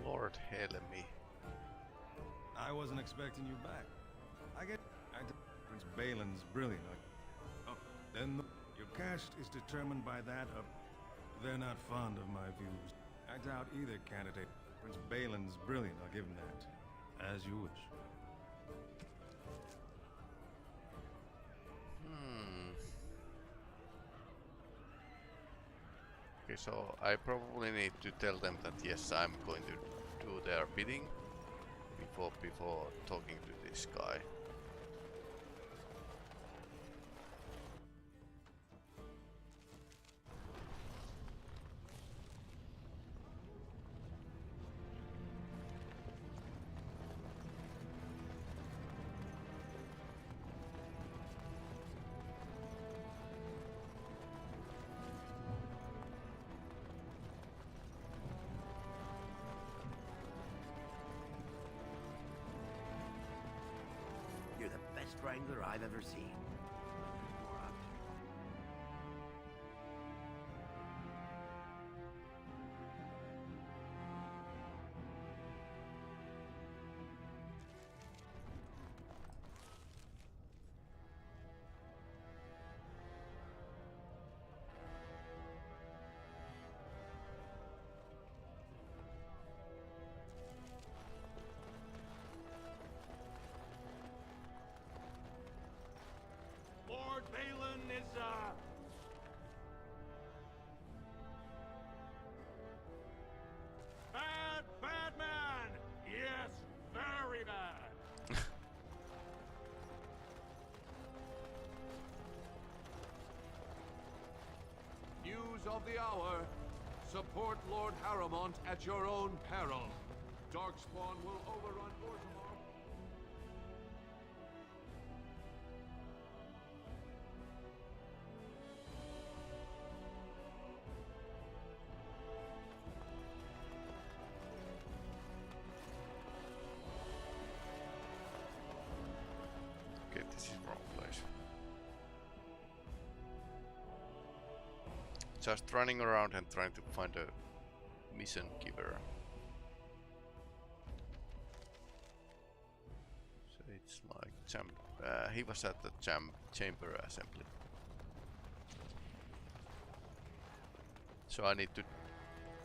Lord Helmi. I wasn't expecting you back. Prince Balin's brilliant. Oh, then your caste is determined by that of... They're not fond of my views. I doubt either candidate. Prince Balin's brilliant, I'll give him that. As you wish. Okay, so I probably need to tell them that yes, I'm going to do their bidding before talking to this guy. You're the best wrangler I've ever seen. Lord Balin is, bad man! Yes, very bad! News of the hour. Support Lord Harrowmont at your own peril. Darkspawn will overrun Orzammar. Okay, this is wrong place. Just running around and trying to find a mission giver. So it's like he was at the chamber assembly. So I need to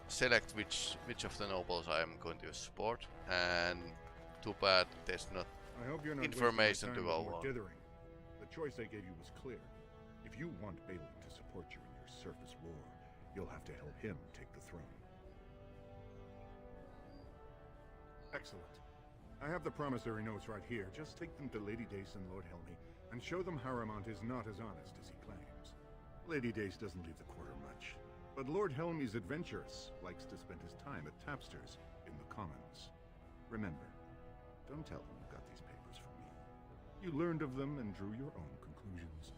select which of the nobles I am going to support, and too bad there's not I hope you're not information to wasting go time with more on. dithering. The choice I gave you was clear. If you want Balin to support you in your surface war, you'll have to help him take the throne. Excellent. I have the promissory notes right here. Just take them to Lady Dace and Lord Helmi, and show them Harrowmont is not as honest as he claims. Lady Dace doesn't leave the quarter much, but Lord Helmi's adventurous, likes to spend his time at tapsters in the Commons. Remember, don't tell him you got these papers from me. You learned of them and drew your own conclusions.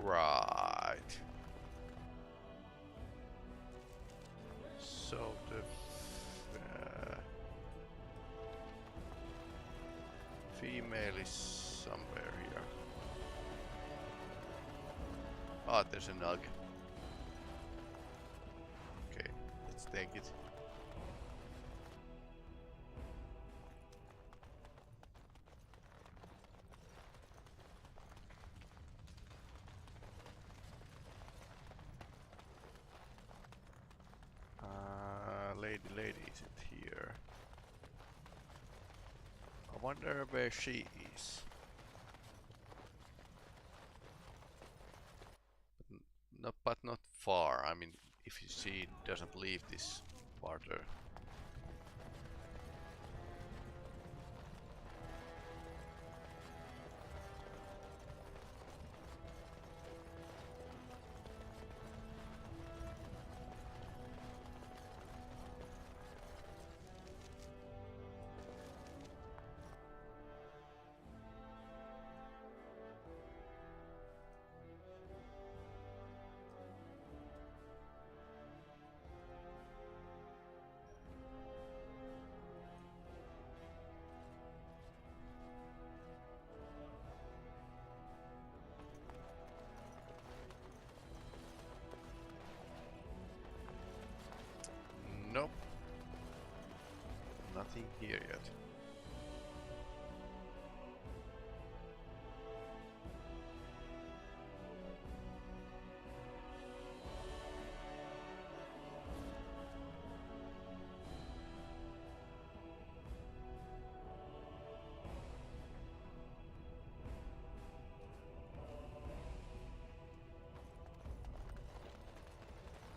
Right. So the female is somewhere here. Ah, there's a nug. Okay, let's take it. Lady isn't here. I wonder where she is. But not far. I mean, if she doesn't leave this water. Nope. Nothing here yet.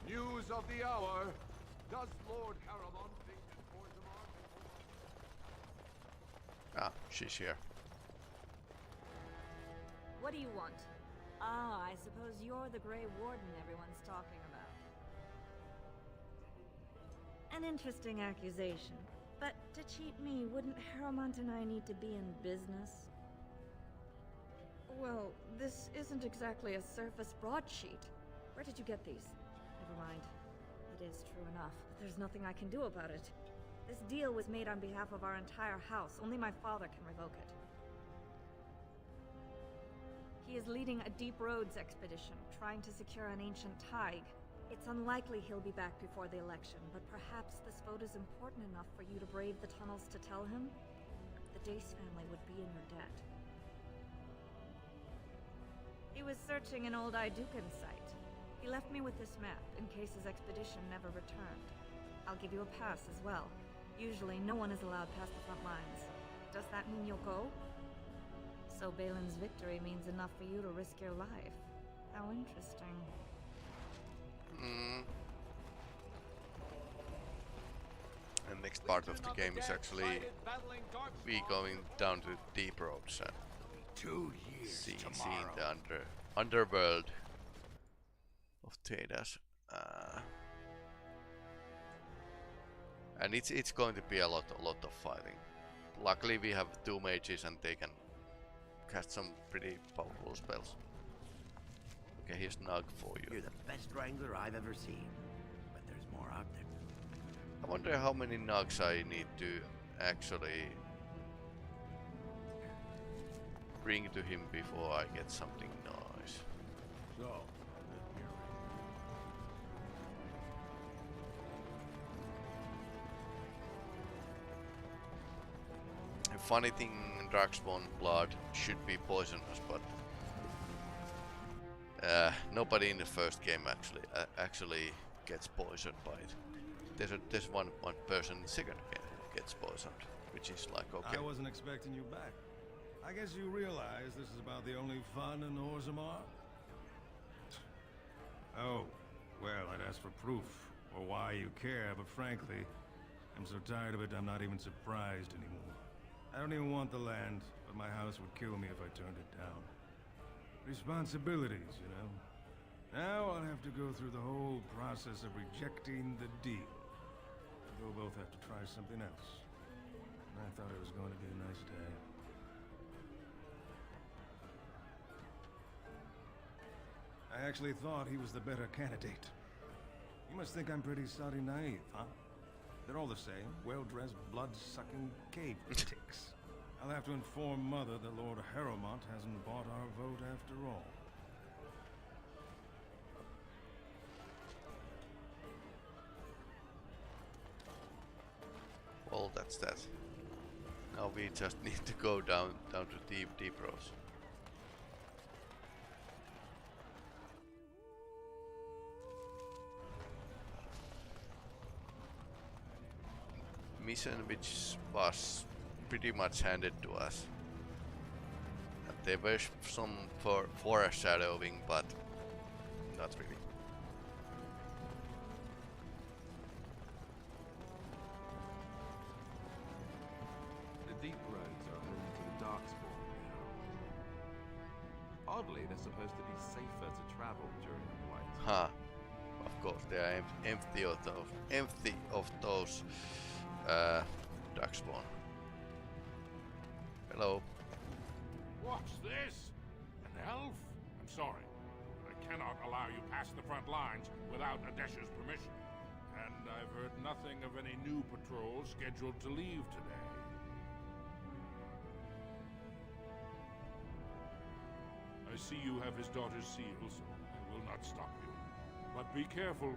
News of the hour. Does Lord Harriman think that Orzammar... Ah, she's here. What do you want? Ah, I suppose you're the Grey Warden everyone's talking about. An interesting accusation. But to cheat me, wouldn't Harriman and I need to be in business? Well, this isn't exactly a surface broadsheet. Where did you get these? Never mind. It is true enough, but there's nothing I can do about it. This deal was made on behalf of our entire house. Only my father can revoke it. He is leading a deep roads expedition, trying to secure an ancient thaig. It's unlikely he'll be back before the election, but perhaps this vote is important enough for you to brave the tunnels to tell him? The Dace family would be in your debt. He was searching an old Idukan site. He left me with this map, in case his expedition never returned. I'll give you a pass as well. Usually, no one is allowed past the front lines. Does that mean you'll go? So Balin's victory means enough for you to risk your life. How interesting. And next part of the game is actually we going down to deep roads and 2 years seeing tomorrow. the underworld of Thedas. And it's going to be a lot of fighting. Luckily we have 2 mages and they can cast some pretty powerful spells. Okay, here's Nug for you. You're the best wrangler I've ever seen, but there's more out there. I wonder how many Nugs I need to actually bring to him before I get something nice. So, A funny thing, Dragspawn blood should be poisonous, but nobody in the first game actually gets poisoned by it. There's one person in the second game who gets poisoned, which is like okay. I wasn't expecting you back. I guess you realize this is about the only fun in Orzammar? Oh, well, I'd ask for proof, or why you care, but frankly, I'm so tired of it I'm not even surprised anymore. I don't even want the land, but my house would kill me if I turned it down. Responsibilities, you know? Now I'll have to go through the whole process of rejecting the deal. We'll both have to try something else. I thought it was going to be a nice day. I actually thought he was the better candidate. You must think I'm pretty soddy naive, huh? They're all the same, well-dressed, blood-sucking cave ticks. I'll have to inform Mother that Lord Harrowmont hasn't bought our vote after all. Well, that's that. Now we just need to go down to deep roads. Mission which was pretty much handed to us. There was some foreshadowing, but not really. The deep roads are home to the Darkspawn now. Oddly, they're supposed to be safer to travel during the blight. Huh. Of course, they are empty of those Darkspawn. Hello. What's this? An elf? I'm sorry, but I cannot allow you past the front lines without Adesha's permission. And I've heard nothing of any new patrols scheduled to leave today. I see you have his daughter's seal, so I will not stop you. But be careful.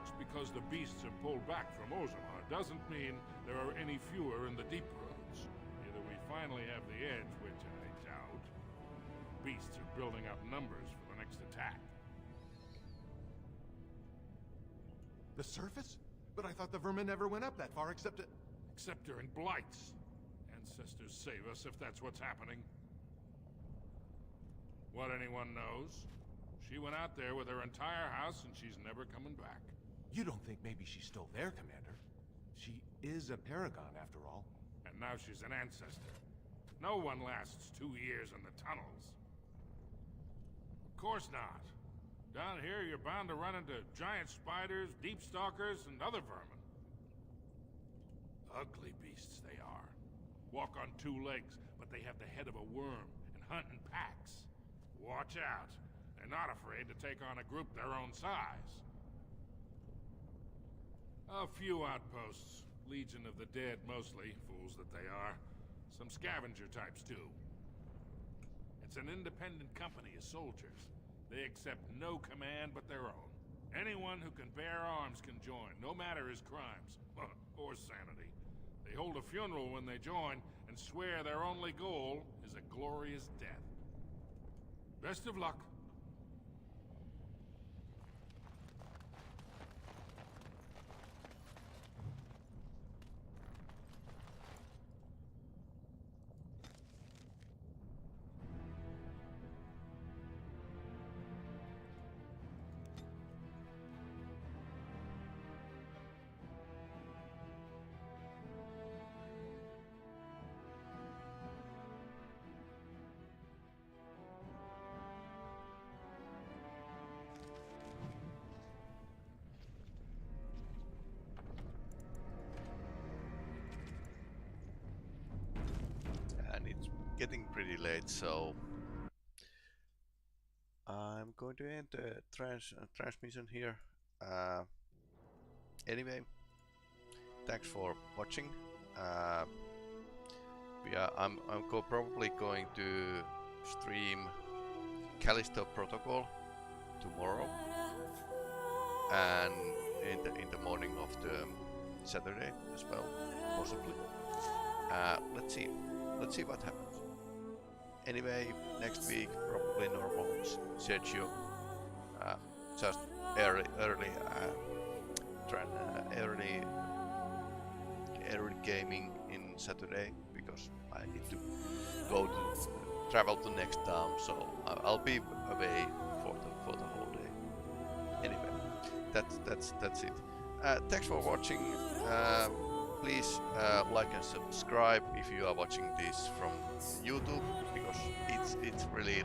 Just because the beasts have pulled back from Orzammar doesn't mean there are any fewer in the deep roads. Either we finally have the edge, which I doubt. Beasts are building up numbers for the next attack. The surface? But I thought the vermin never went up that far except Except during blights. Ancestors save us if that's what's happening. What anyone knows? She went out there with her entire house and she's never coming back. You don't think maybe she's still there, Commander? She is a paragon, after all. And now she's an ancestor. No one lasts 2 years in the tunnels. Of course not. Down here, you're bound to run into giant spiders, deep stalkers, and other vermin. Ugly beasts they are. Walk on 2 legs, but they have the head of a worm and hunt in packs. Watch out. They're not afraid to take on a group their own size. A few outposts. Legion of the Dead, mostly. Fools that they are. Some scavenger types, too. It's an independent company of soldiers. They accept no command but their own. Anyone who can bear arms can join, no matter his crimes. Or sanity. They hold a funeral when they join, and swear their only goal is a glorious death. Best of luck. Getting pretty late, so I'm going to end the transmission here. Anyway, thanks for watching. I'm probably going to stream Callisto Protocol tomorrow, and in the morning of the Saturday as well, possibly. Let's see what happens. Anyway, next week probably normal schedule. Just early gaming in Saturday because I need to travel to next town, so I'll be away for the whole day. Anyway, that's it. Thanks for watching. Please like and subscribe if you are watching this from YouTube, because it's really